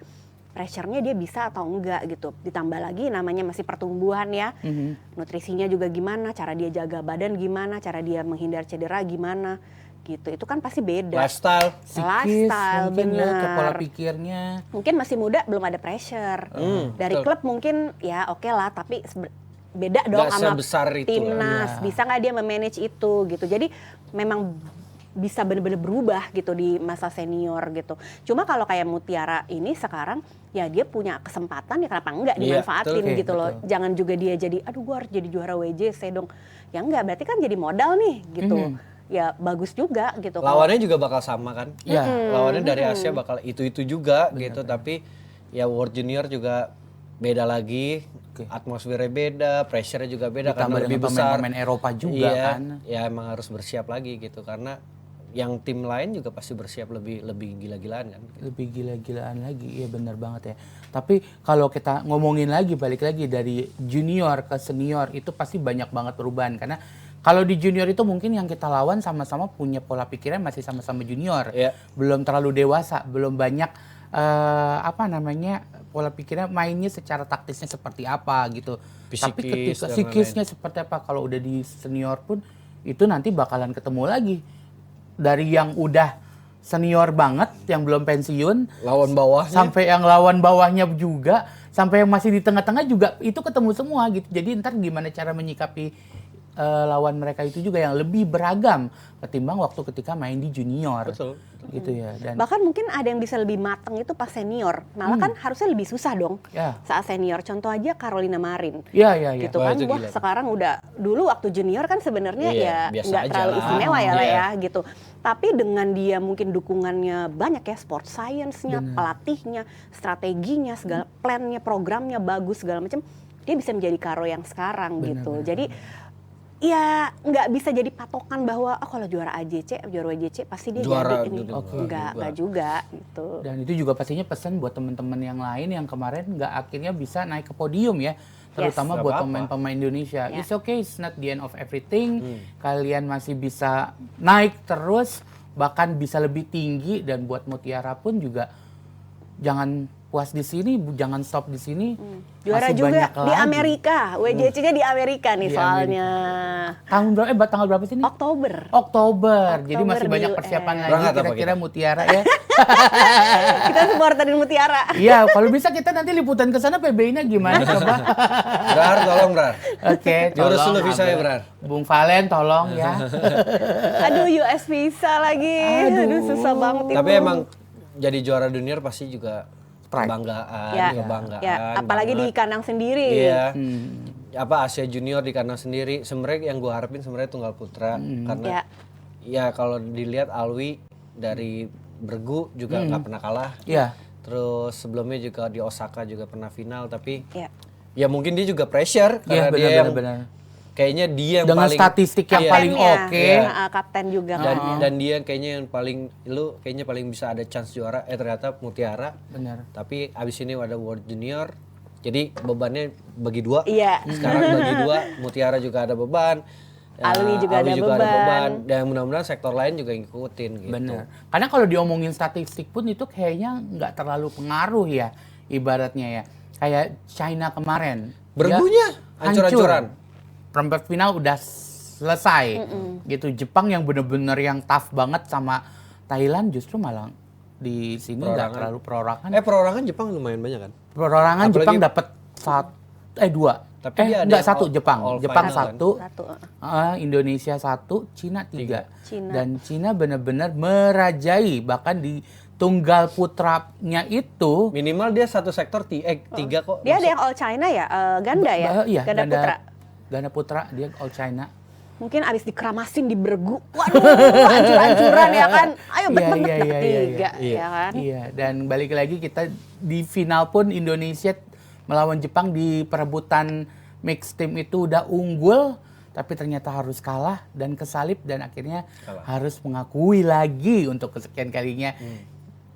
pressure-nya dia bisa atau enggak gitu. Ditambah lagi namanya masih pertumbuhan ya. Nutrisinya juga gimana, cara dia jaga badan gimana, cara dia menghindar cedera gimana gitu. Itu kan pasti beda. Lifestyle. Psikis Lifestyle, mungkin ya, ke pola benar. pikirnya. Mungkin masih muda belum ada pressure. Dari betul. klub mungkin ya oke lah, tapi beda dong Nggak sama sebesar itu lah. timnas. Iya. Bisa nggak dia memanage itu gitu. Jadi memang bisa benar-benar berubah gitu di masa senior gitu. Cuma kalau kayak Mutiara ini sekarang ya dia punya kesempatan ya kenapa enggak Iya, dimanfaatin betul. gitu loh. Betul. Jangan juga dia jadi aduh gua harus jadi juara WJC dong. Ya enggak, berarti kan jadi modal nih gitu. Ya bagus juga gitu. Kalau- Lawannya juga bakal sama kan? Iya. Lawannya dari Asia bakal itu juga gitu, tapi ya World Junior juga beda lagi, atmosfernya beda, pressure-nya juga beda Ditambah karena lebih dengan besar. pemain-pemain Eropa juga Iya, kan. ya emang harus bersiap lagi gitu karena yang tim lain juga pasti bersiap lebih gila-gilaan kan. Lebih gila-gilaan lagi, iya benar banget ya. Tapi kalau kita ngomongin lagi, balik lagi dari junior ke senior itu pasti banyak banget perubahan. Karena kalau di junior itu mungkin yang kita lawan sama-sama punya pola pikirnya masih sama-sama junior. Iya. Belum terlalu dewasa, belum banyak pola pikirnya mainnya secara taktisnya seperti apa gitu. Tapi Psikis ketika dan psikisnya seperti apa kalau udah di senior pun itu nanti bakalan ketemu lagi. Dari yang udah senior banget yang belum pensiun Lawan bawahnya sampai yang lawan bawahnya juga, sampai yang masih di tengah-tengah juga itu ketemu semua gitu. Jadi ntar gimana cara menyikapi lawan mereka itu juga yang lebih beragam ketimbang waktu ketika main di junior. Betul. Gitu ya. Dan Bahkan mungkin ada yang bisa lebih matang itu pas senior. Malah kan harusnya lebih susah dong Ya. saat senior. Contoh aja Carolina Marin. ya Gitu Wah, kan. itu Wah, gila. sekarang udah dulu waktu junior kan sebenarnya Iya, ya biasa nggak aja terlalu lah. istimewa ya lah Iya. ya gitu. Tapi dengan dia mungkin dukungannya banyak ya, sport science-nya, pelatihnya, strateginya, segala plannya, programnya bagus segala macam, dia bisa menjadi Karo yang sekarang gitu. Jadi ya nggak bisa jadi patokan bahwa kalau juara AJC, juara WJC pasti dia Juara jadi ini. gitu. Oke. Nggak juga gitu. Dan itu juga pastinya pesan buat teman-teman yang lain yang kemarin nggak akhirnya bisa naik ke podium ya. Terutama Nggak buat apa-apa. pemain-pemain Indonesia. Ya. It's okay, it's not the end of everything. Kalian masih bisa naik terus, bahkan bisa lebih tinggi. Dan buat Mutiara pun juga jangan puas di sini, jangan stop di sini. Juara Masih juga banyak di lagi. Amerika, WJC-nya di Amerika nih Di soalnya. Tahun berapa? Tanggal berapa sih ini? Oktober. Oktober. Jadi masih di banyak US. persiapan lagi. Berangkat apa Kira-kira kita? Mutiara ya. Kita supporterin Mutiara. Iya, kalau bisa kita nanti liputan ke sana PBI-nya gimana coba? Brar, tolong Brar. Oke, Diurus tolong, dulu visanya, Abel. Brar. Bung Valen tolong ya. Aduh, US visa lagi. Aduh, susah banget itu. Tapi emang jadi juara junior pasti juga Pride. kebanggaan, Ya, kebanggaan. ya, apalagi di banget. kandang sendiri. Iya. Apa Asia Junior di kandang sendiri. Sebenarnya yang gue harapin sebenarnya tunggal putra karena ya kalau dilihat Alwi dari Bergu juga nggak pernah kalah. Iya. Terus sebelumnya juga di Osaka juga pernah final tapi Ya. ya mungkin dia juga pressure Iya, karena dia yang benar. kayaknya dia yang Dengan paling statistik yang iya. paling Kaptennya, oke. kapten juga dan kan. dan dia kayaknya yang paling kayaknya paling bisa ada chance juara ternyata Mutiara. Benar. Tapi abis ini ada World Junior, jadi bebannya bagi dua. Iya. Sekarang bagi dua, Mutiara juga ada beban, Alwi juga ada beban. dan mudah-mudahan sektor lain juga ngikutin gitu. Benar. Karena kalau diomongin statistik pun itu kayaknya nggak terlalu pengaruh ya, ibaratnya ya. Kayak China kemarin. Bergunya dia hancur-hancuran. Perempat final udah selesai. Gitu. Jepang yang bener-bener yang tough banget sama Thailand justru malah di sini nggak Perorangan. terlalu perorangan. Perorangan Jepang lumayan banyak kan? Perorangan apalagi- Jepang dapat dua. Tapi dia ada enggak yang satu all- Jepang. all Jepang final kan? satu. Satu. Indonesia 1, Cina 3. Cina. Dan Cina benar-benar merajai bahkan di tunggal putranya itu Minimal dia satu sektor tiga kok. Dia ada masuk. yang all China ya, ganda ya, Iya, ganda putra. Ganda putra dia all China. Mungkin abis dikeramasin di Bergu, waduh, hancur-hancuran ya kan. Ayo Iya, bet-bet iya, dapat iya, iya, 3 iya. ya kan. Iya, dan balik lagi kita di final pun Indonesia melawan Jepang di perebutan mix team itu udah unggul, tapi ternyata harus kalah dan kesalip dan akhirnya harus mengakui lagi untuk kesekian kalinya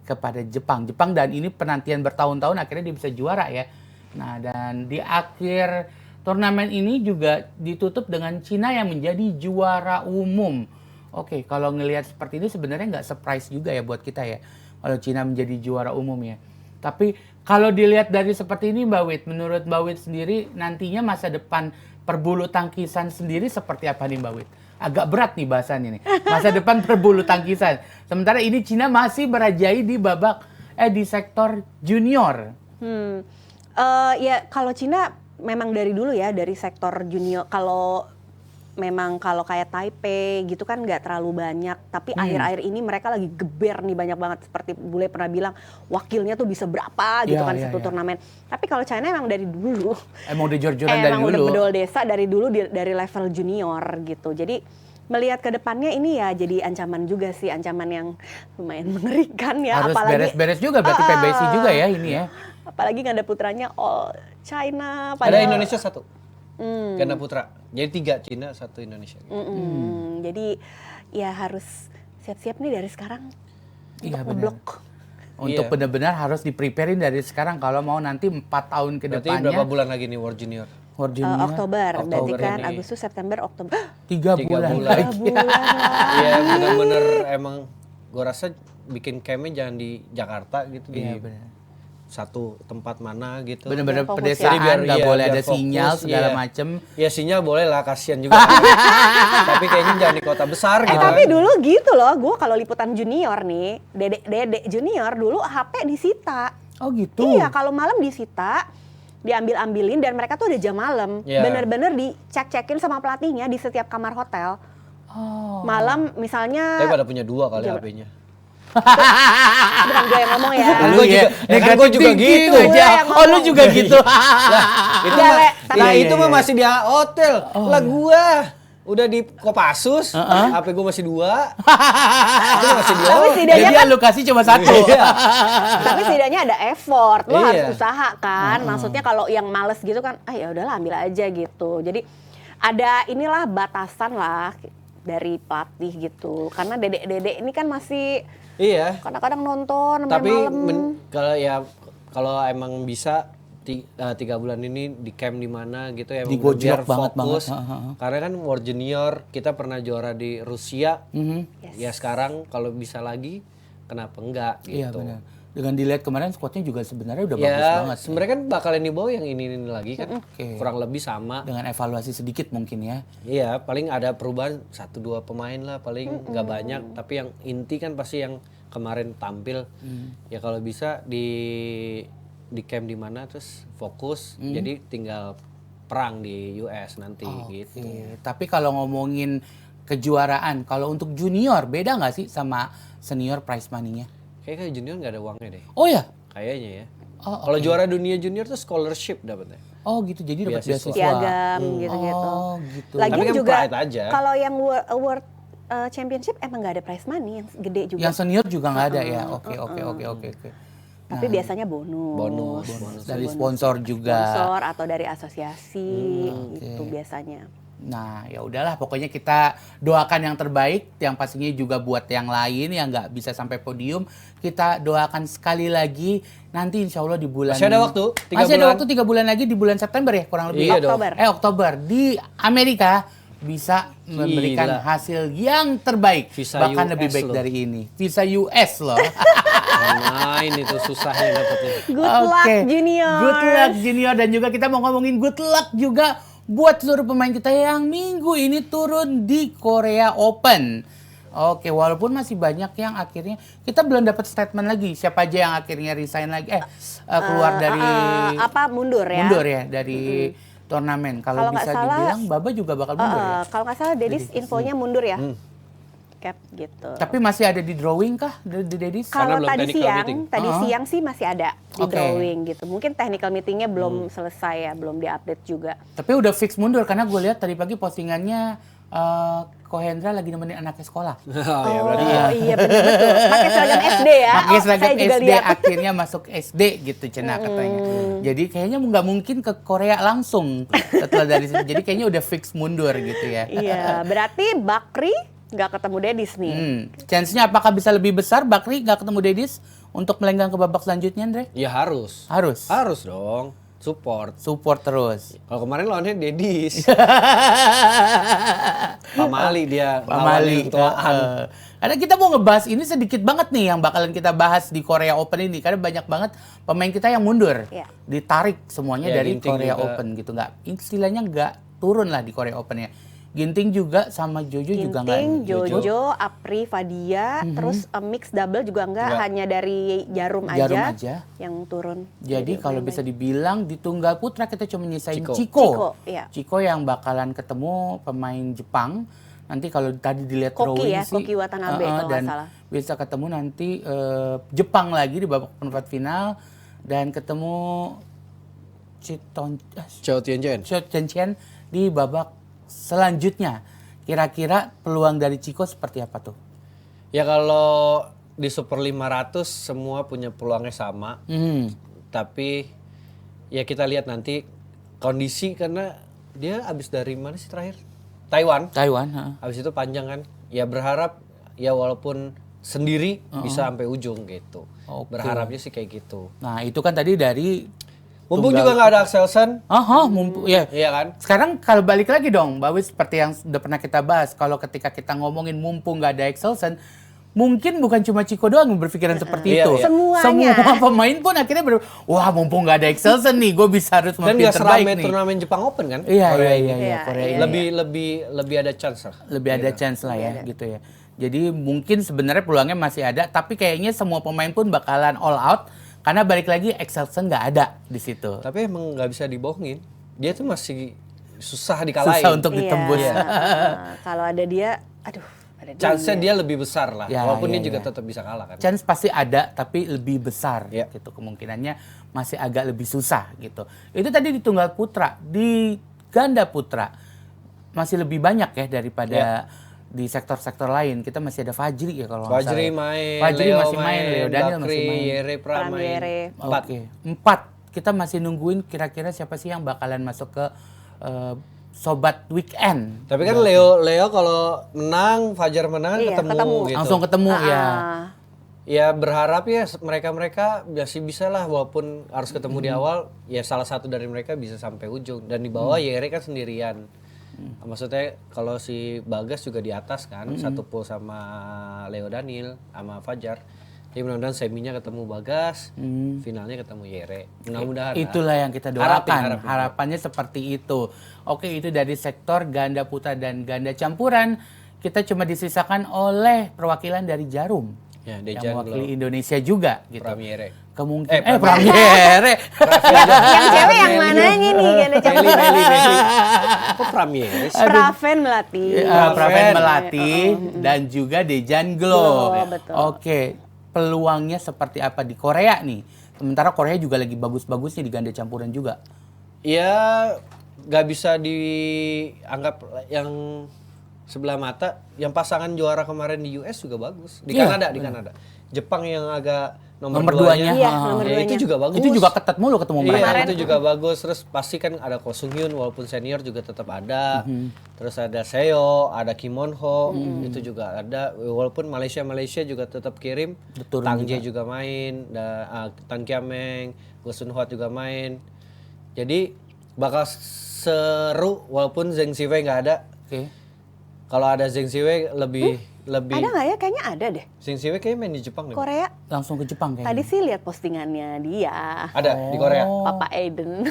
kepada Jepang. Dan ini penantian bertahun-tahun akhirnya dia bisa juara ya. Nah, dan di akhir turnamen ini juga ditutup dengan Cina yang menjadi juara umum. Oke, kalau ngelihat seperti ini sebenarnya nggak surprise juga ya buat kita ya. Kalau Cina menjadi juara umum ya. Tapi kalau dilihat dari seperti ini Mbak Wit, menurut Mbak Wit sendiri nantinya masa depan perbulu tangkisan sendiri seperti apa nih Mbak Wit? Agak berat nih bahasannya nih. Masa depan perbulu tangkisan. Sementara ini Cina masih merajai di di sektor junior. Ya kalau Cina memang dari dulu ya dari sektor junior. Kalau kayak Taipei gitu kan nggak terlalu banyak, tapi akhir-akhir ini mereka lagi geber nih banyak banget, seperti Bule pernah bilang wakilnya tuh bisa berapa gitu kan satu turnamen. Tapi kalau China emang dari dulu Emang udah jor-joran dari emang dulu. udah bedol desa dari dulu dari level junior gitu. Jadi melihat ke depannya ini ya jadi ancaman juga sih, ancaman yang lumayan mengerikan ya. Harus apalagi beres-beres juga berarti PBSI juga ya ini ya. apalagi nggak ada putranya all China. Ada Indonesia 1. Ganda putra. Jadi 3 Cina, 1 Indonesia. Jadi ya harus siap-siap nih dari sekarang Iya, untuk benar. ngeblok. Untuk Iya. benar-benar harus di-preparein dari sekarang kalau mau nanti 4 tahun ke Berarti depannya. berapa bulan lagi nih World Junior? World Junior. Oktober, berarti Oktober kan ini. Agustus, September, Oktober. 3 3 bulan bulan. lagi. Iya benar-benar emang gua rasa bikin campnya jangan di Jakarta gitu, Iya di benar. satu tempat mana gitu. Benar-benar Fokus ya. pedesaan, Jadi biar- nggak iya, boleh biar ada fokus, sinyal segala iya. macem. Ya sinyal boleh lah, kasihan juga. Tapi kayaknya jangan di kota besar gitu. Tapi dulu gitu loh, gue kalau liputan junior nih, dedek junior dulu HP disita. Oh gitu. Iya, kalau malam disita, diambil-ambilin dan mereka tuh udah jam malam. Iya. Bener-bener dicek-cekin sama pelatihnya di setiap kamar hotel. Oh. Malam misalnya, Tapi pada punya 2 kali Coba. HP-nya. bukan gue yang ngomong ya. Lu Gua ya, juga- ya kan negatif gua juga thinking gitu. aja. Gua yang Oh lu ngomong. juga gitu. Itu Iya, mah, Le. nah Iya, itu iya, mah iya. masih di hotel. Lah gua udah di Kopassus, HP gua masih 2. Itu masih 2. Tapi setidaknya Jadi kan, alokasi cuma 1. tapi setidaknya ada effort. Lo Iya. harus usaha kan. Maksudnya kalau yang males gitu kan, ya udahlah ambil aja gitu. Jadi ada inilah batasan lah dari pelatih gitu. Karena dedek-dedek ini kan masih Iya. kadang-kadang nonton sampai Tapi malam. kalau emang bisa 3 bulan ini di camp di mana gitu ya, emang Digojlok biar banget, fokus. banget. Ha, ha, ha. Karena kan World Junior kita pernah juara di Rusia. Yes. Ya sekarang kalau bisa lagi kenapa enggak Iya gitu. benar. Dengan dilihat kemarin squadnya juga sebenarnya udah bagus Ya banget. sebenarnya kan bakalan dibawa yang ini lagi kan. Oke. Kurang lebih sama. Dengan evaluasi sedikit mungkin ya. Iya, paling ada perubahan 1-2 pemain lah, paling nggak banyak. Tapi yang inti kan pasti yang kemarin tampil. Ya kalau bisa di camp di mana terus fokus. Jadi tinggal perang di US nanti gitu. Oke. Tapi kalau ngomongin kejuaraan, kalau untuk junior beda nggak sih sama senior prize money-nya? Kayaknya junior nggak ada uangnya deh. Oh ya? Kayaknya ya. Oh, Kalau juara dunia junior tuh scholarship dapatnya. Oh gitu, jadi dapat Beasiswa. beasiswa. Piagam gitu-gitu. Oh gitu. Lagian Tapi kan juga pride aja. kalau yang World Championship emang nggak ada prize money yang gede juga. Yang senior juga nggak ada ya? Oke. Tapi biasanya bonus. Dari sponsor juga. Sponsor atau dari asosiasi itu biasanya. Nah, ya udahlah, pokoknya kita doakan yang terbaik, yang pastinya juga buat yang lain yang nggak bisa sampai podium. Kita doakan sekali lagi, nanti insya Allah di bulan... Masih ada waktu, 3 Masih ada bulan. waktu 3 bulan lagi di bulan September ya, kurang lebih. Iya dong. Oktober. Oktober. Di Amerika bisa memberikan Gila. hasil yang terbaik. Visa Bahkan US lebih baik loh. dari ini. Visa US loh. Main itu susahnya dapetnya. Good luck Oke. junior. Good luck junior, dan juga kita mau ngomongin good luck juga buat seluruh pemain kita yang minggu ini turun di Korea Open. Oke, walaupun masih banyak yang akhirnya kita belum dapat statement lagi siapa aja yang akhirnya resign lagi keluar dari Mundur ya. mundur ya dari turnamen. Kalau Kalau nggak bisa salah, dibilang Baba juga bakal mundur ya. Kalau nggak salah Dedis infonya mundur ya. Cap gitu. Tapi masih ada di drawing kah di Dedis? Kalau belum tadi technical meeting. siang sih masih ada di Oke. drawing gitu. Mungkin technical meetingnya belum selesai ya, belum diupdate juga. Tapi udah fix mundur karena gue lihat tadi pagi postingannya Kohendra lagi nemenin anaknya sekolah. Oh ya berarti ya. Iya betul. Pakai seragam SD ya. Pakai seragam saya juga SD, lihat. akhirnya masuk SD gitu Cena katanya. Jadi kayaknya nggak mungkin ke Korea langsung setelah dari sini. Jadi kayaknya udah fix mundur gitu ya. Iya, berarti Bakri nggak ketemu Dedis nih. Chance-nya apakah bisa lebih besar Bakri nggak ketemu Dedis untuk melenggang ke babak selanjutnya, Andre? Ya harus. Harus. Harus dong. Support terus. Kalau kemarin lawannya Dedis. Pamali dia Pamali. lawannya tuaan. Karena kita mau ngebahas ini sedikit banget nih yang bakalan kita bahas di Korea Open ini. Karena banyak banget pemain kita yang mundur. Iya. Ditarik semuanya Ya, dari Ginting Korea juga. Open gitu. Istilahnya nggak turun lah di Korea Open ya. Ginting juga sama Jojo juga nggak. Ginting, Jojo, Apri, Fadia, terus mix double juga enggak, Enggak. hanya dari Jarum Jarum aja aja. yang turun. Jadi kalau bisa dibilang di tunggal putra kita cuma nyisain Chico. Chico. Iya. Chico yang bakalan ketemu pemain Jepang. Nanti kalau tadi dilihat Koki drawing ya, sih. Koki Watanabe kalau nggak dan salah. bisa ketemu nanti Jepang lagi di babak perempat final dan ketemu Chou Tien-Chen. Chen di babak selanjutnya. Kira-kira peluang dari Chico seperti apa tuh? Ya kalau di Super 500 semua punya peluangnya sama. Tapi ya kita lihat nanti kondisi karena dia habis dari mana sih terakhir? Taiwan. Taiwan. Habis itu panjang kan. Ya berharap ya walaupun sendiri bisa sampai ujung gitu. Oke. Berharapnya sih kayak gitu. Nah itu kan tadi dari Mumpung juga nggak ada Axelsen. mumpung ya. Iya kan? Sekarang kalau balik lagi dong, Mbak Wis, seperti yang udah pernah kita bahas, kalau ketika kita ngomongin mumpung nggak ada Axelsen, mungkin bukan cuma Chico doang yang berpikiran seperti Iya, itu. iya. Semuanya. Semua pemain pun akhirnya wah mumpung nggak ada Axelsen nih, gue bisa harus Dan mampir nggak terbaik seramai nih. turnamen Jepang Open kan? Iya, Korea iya, ini. iya, Iya, Korea iya. ini. Lebih ada chance lah. Lebih ada chance lah ya, gitu ya. Jadi mungkin sebenarnya peluangnya masih ada, tapi kayaknya semua pemain pun bakalan all out. Karena balik lagi Axelsen nggak ada di situ. Tapi emang nggak bisa dibohongin. Dia tuh masih susah dikalahin. Susah untuk Iya. ditembus. Kalau ada dia, aduh, ada dia. Chance-nya dia lebih besar lah. Ya, Walaupun ya, dia juga ya. tetap bisa kalah kan. Chance pasti ada, tapi lebih besar Ya. gitu. Kemungkinannya masih agak lebih susah gitu. Itu tadi di tunggal putra. Di ganda putra masih lebih banyak ya daripada di sektor-sektor lain. Kita masih ada Fajri ya kalau nggak salah. Fajri ya. main, Fajri Leo masih main, Leo Daniel Bakri, masih main. Yere Pra Pram main. Yere. Empat. Oke, 4. Kita masih nungguin kira-kira siapa sih yang bakalan masuk ke Sobat Weekend. Tapi kan Leo kalau menang, Fajar menang Iya, ketemu ketemu. gitu. Langsung ketemu ya. Ya berharap ya mereka masih bisa lah walaupun harus ketemu di awal ya salah satu dari mereka bisa sampai ujung dan di bawah Yere kan sendirian. Maksudnya kalau si Bagas juga di atas kan satu pool sama Leo Daniel sama Fajar. Jadi mudah-mudahan seminya ketemu Bagas, finalnya ketemu Yere. Mudah-mudahan. lah. Itulah yang kita doakan. Harapin. Harapannya seperti itu. Oke, itu dari sektor ganda putra dan ganda campuran. Kita cuma disisakan oleh perwakilan dari Jarum. Ya, Yang Dejan mewakili Glow, Indonesia juga gitu. Pramiere. Kemungkinan Pramiere. Pramiere. Yang cewek yang mananya nih, ganda campuran? Meli. Kok Pramiere sih? Praven Melati. Praven Melati dan juga Dejan Glow. Glow, betul. Oke, peluangnya seperti apa di Korea nih? Sementara Korea juga lagi bagus-bagusnya di ganda campuran juga. Ya nggak bisa dianggap yang sebelah mata. Yang pasangan juara kemarin di US juga bagus. Di Iya, Kanada. Jepang yang agak nomor Nomor duanya. duanya. Iya, Ah, nomor Ya, duanya. itu juga bagus. Itu juga ketat mulu ketemu mereka. Iya, itu juga bagus. Terus pasti kan ada Ko Sung Hyun walaupun senior juga tetap ada. Terus ada Seo, ada Kim Won Ho, itu juga ada. Walaupun Malaysia juga tetap kirim. Turun Tang Jae juga main, Tan Kiam Meng, Go Sun Hwa juga main. Jadi bakal seru walaupun Zheng Siwei nggak ada. Oke. Kalau ada Zheng Siwei lebih Ada nggak ya? Kayaknya ada deh. Zheng Siwei kayaknya main di Jepang deh. Korea. Langsung ke Jepang kayaknya. Tadi sih lihat postingannya dia. Ada di Korea. Papa Aiden.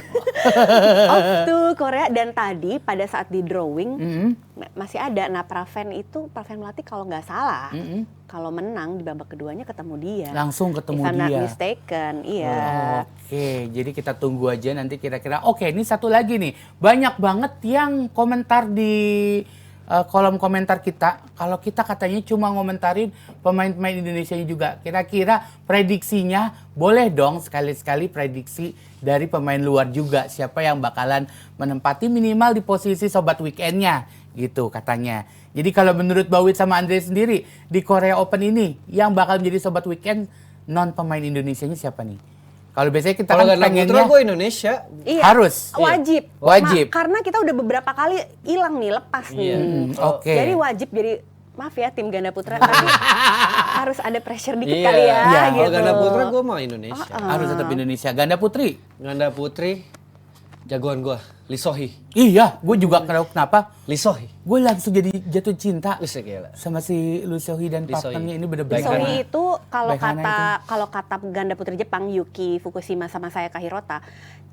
Off tuh Korea. Dan tadi pada saat di drawing masih ada. Nah Praven Melati kalau nggak salah, kalau menang di babak keduanya ketemu dia. Langsung ketemu If I'm not dia. mistaken, iya. Oke, jadi kita tunggu aja nanti kira-kira. Oke, ini satu lagi nih. Banyak banget yang komentar di kolom komentar kita. Kalau kita katanya cuma ngomentarin pemain-pemain Indonesia juga. Kira-kira prediksinya boleh dong sekali-sekali prediksi dari pemain luar juga. Siapa yang bakalan menempati minimal di posisi Sobat Weekend-nya gitu katanya. Jadi kalau menurut Bawit sama Andre sendiri di Korea Open ini yang bakal menjadi Sobat Weekend non pemain Indonesianya siapa nih? Kalau biasanya kita Kalau kan ganda putra pengennya gue Indonesia. Iya, harus. wajib. Wajib. Karena kita udah beberapa kali hilang nih, lepas nih. Iya. Oke. Jadi wajib jadi maaf ya tim ganda putra tapi harus ada pressure dikit kali ya Iya. gitu. Kalau ganda putra gue mau Indonesia. Harus tetap Indonesia. Ganda putri. Ganda putri Jagoan gua, Lee Sohee. Iya, gue juga kenapa? Lee Sohee. Gue langsung jadi jatuh cinta Wis gila. sama si Lee Sohee dan Lee partnernya Sohee. ini bener-bener. Baik Hana. Sohee itu kalau Baik Hana kata ganda putri Jepang Yuki Fukushima sama Sayaka Hirota.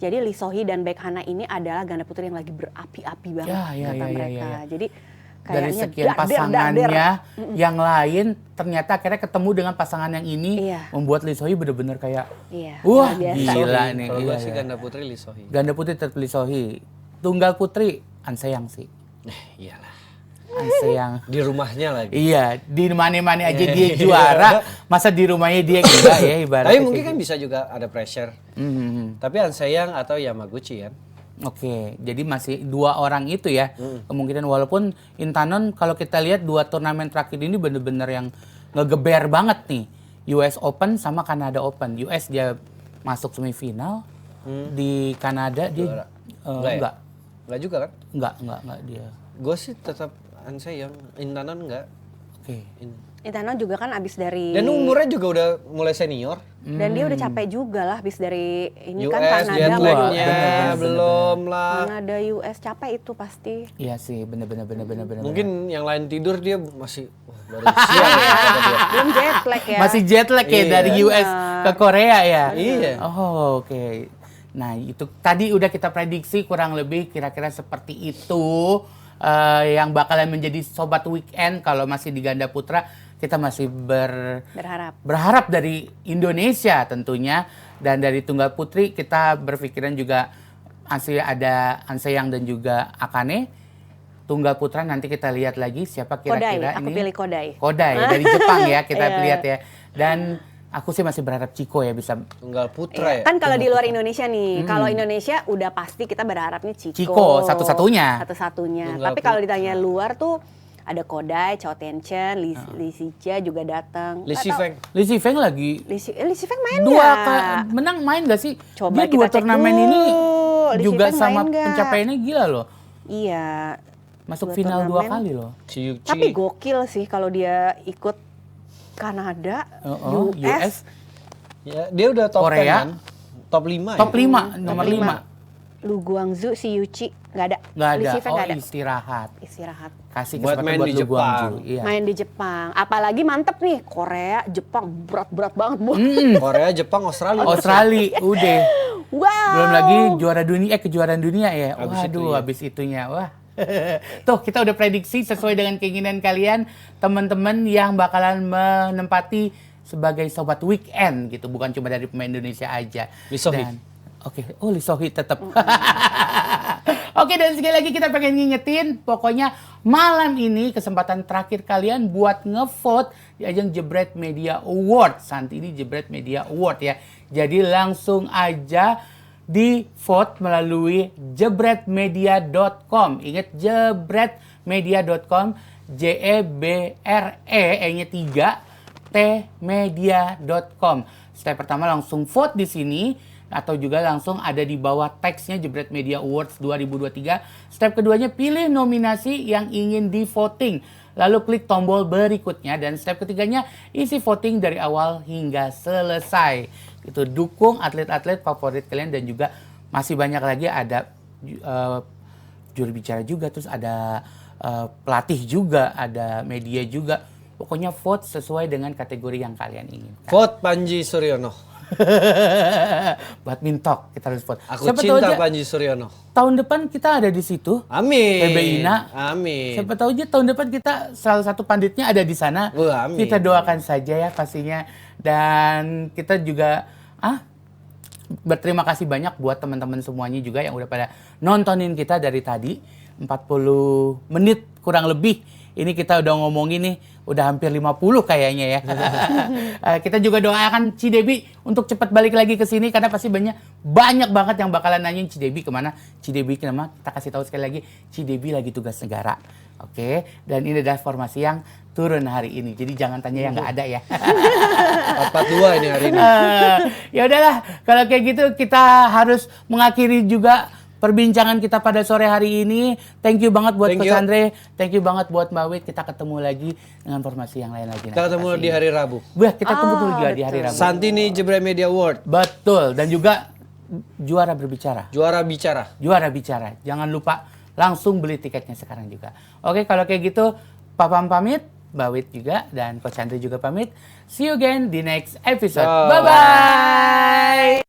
Jadi Lee Sohee dan Baek Hana ini adalah ganda putri yang lagi berapi-api banget kata mereka. Jadi dari kayaknya sekian pasangannya yang lain ternyata akhirnya ketemu dengan pasangan yang ini membuat Lee Sohee bener-bener kayak wah luar biasa. gila nih. Kalau gua Iya, sih iya. ganda putri Lee Sohee. Ganda putri tetap Lee Sohee. Tunggal putri An Se-young sih. Iyalah. An Se-young. Di rumahnya lagi. Iya, di mana-mana aja dia juara, masa di rumahnya dia enggak ya ibaratnya. Tapi mungkin kayak kan gitu. bisa juga ada pressure. Mhm. Tapi An Se-young atau Yamaguchi kan. Oke, jadi masih dua orang itu ya kemungkinan, walaupun Intanon kalau kita lihat dua turnamen terakhir ini bener-bener yang ngegeber banget nih. US Open sama Kanada Open. US dia masuk semifinal, di Kanada dia enggak. Enggak juga kan? Enggak dia. Gue sih tetap An Se-young, Intanon enggak. Oke. Itanon juga kan abis dari Dan umurnya juga udah mulai senior. dan dia udah capek juga lah abis dari ini US kan Kanada jet sama lag-nya US. belum lah. Kanada US capek itu pasti. Iya sih, bener-bener. Mungkin yang lain tidur dia masih baru siang ya, kata dia. Belum jet lag ya. Masih jet lag ya Iya. dari US ke Korea ya? Iya. Oh, oke. Nah, itu tadi udah kita prediksi kurang lebih kira-kira seperti itu yang bakalan menjadi sobat weekend kalau masih di ganda putra. Kita masih berharap dari Indonesia tentunya, dan dari tunggal putri kita berpikiran juga ada An Se-young dan juga Akane. Tunggal putra nanti kita lihat lagi siapa kira-kira Kodai, aku ini. pilih Kodai. Kodai dari Jepang ya kita Iya. lihat ya. Dan aku sih masih berharap Chiko ya bisa. Tunggal putra ya. Kan kalau di luar Indonesia nih, kalau Indonesia udah pasti kita berharapnya Chiko. Chiko, satu-satunya. Satu-satunya. Tunggal Tapi kalau putra. ditanya luar tuh ada Kodai, Chou Tien-chen, Lee Sijia juga datang. Lee Si-feng. Lee Si-feng lagi Lee Si-feng main dua nggak? menang main gak sih? Coba Dia dua kita cek turnamen dulu. ini Lee juga Si-feng sama main nggak? pencapaiannya gila loh. Iya. Masuk Dua final dua turnamen. kali loh. Chiyuchi. Tapi gokil sih kalau dia ikut Kanada, US, Ya, dia udah top Korea. 10 kan? Top 5 Top ya? 5, nomor 5. Lu Guangzhou, si Yuchi, nggak ada. Nggak Lee ada. Si-feng Oh, nggak ada. istirahat. Istirahat. Kasih Buat kesempatan main buat di Lu Jepang. Guangzhou. Iya. Main di Jepang. Apalagi mantep nih, Korea, Jepang, berat-berat banget, Bu. Korea, Jepang, Australia. Australia udah. Wow. Belum lagi juara dunia, kejuaraan dunia ya. Habis itu Waduh, ya. habis itunya. Wah. Tuh, kita udah prediksi sesuai dengan keinginan kalian, teman-teman yang bakalan menempati sebagai sobat weekend gitu, bukan cuma dari pemain Indonesia aja. Lee Sohee. Dan oke, Lee Sohee tetap. Oke, dan sekali lagi kita pengen ngingetin, pokoknya malam ini kesempatan terakhir kalian buat ngevote di ajang Jebret Media Award. Nanti ini Jebret Media Award ya. Jadi langsung aja di vote melalui jebretmedia.com. Ingat jebretmedia.com, JEBRE-nya 3 tmedia.com. Step pertama langsung vote di sini, atau juga langsung ada di bawah teksnya Jebret Media Awards 2023. Step keduanya pilih nominasi yang ingin di voting, lalu klik tombol berikutnya, dan step ketiganya isi voting dari awal hingga selesai. Itu dukung atlet-atlet favorit kalian, dan juga masih banyak lagi, ada juru bicara juga, terus ada pelatih juga, ada media juga. Pokoknya vote sesuai dengan kategori yang kalian inginkan. Vote Panji Suryono. Badminton kita harus vote. Aku Siapa tahu cinta aja Panji Suryono. tahun depan kita ada di situ. Amin. PBINA. Amin. Siapa tahu aja tahun depan kita salah satu panditnya ada di sana. Wah, amin. Kita doakan saja ya pastinya. Dan kita juga berterima kasih banyak buat teman-teman semuanya juga yang udah pada nontonin kita dari tadi 40 menit kurang lebih. Ini kita udah ngomongin nih, udah hampir 50 kayaknya ya. Kita juga doakan Cidebi untuk cepat balik lagi ke sini, karena pasti banyak banget yang bakalan nanyain Cidebi kemana. Cidebi kemana? Kita kasih tahu sekali lagi, Cidebi lagi tugas negara. Oke, dan ini adalah formasi yang turun hari ini. Jadi jangan tanya yang nggak ada ya. 42 ini hari ini. Ya udahlah, kalau kayak gitu kita harus mengakhiri juga perbincangan kita pada sore hari ini. Thank you banget buat Thank Coach you. Andre. Thank you banget buat Mbak Wit. Kita ketemu lagi dengan formasi yang lain lagi. Kita ketemu di hari Rabu. Kita ketemu juga di hari Rabu. Santini Jebret Media Award. Betul. Dan juga Juara Berbicara. Juara Bicara. Juara Bicara. Jangan lupa langsung beli tiketnya sekarang juga. Oke, kalau kayak gitu, Papam pamit, Bawit juga, dan Coach Andri juga pamit. See you again di next episode. Bye-bye!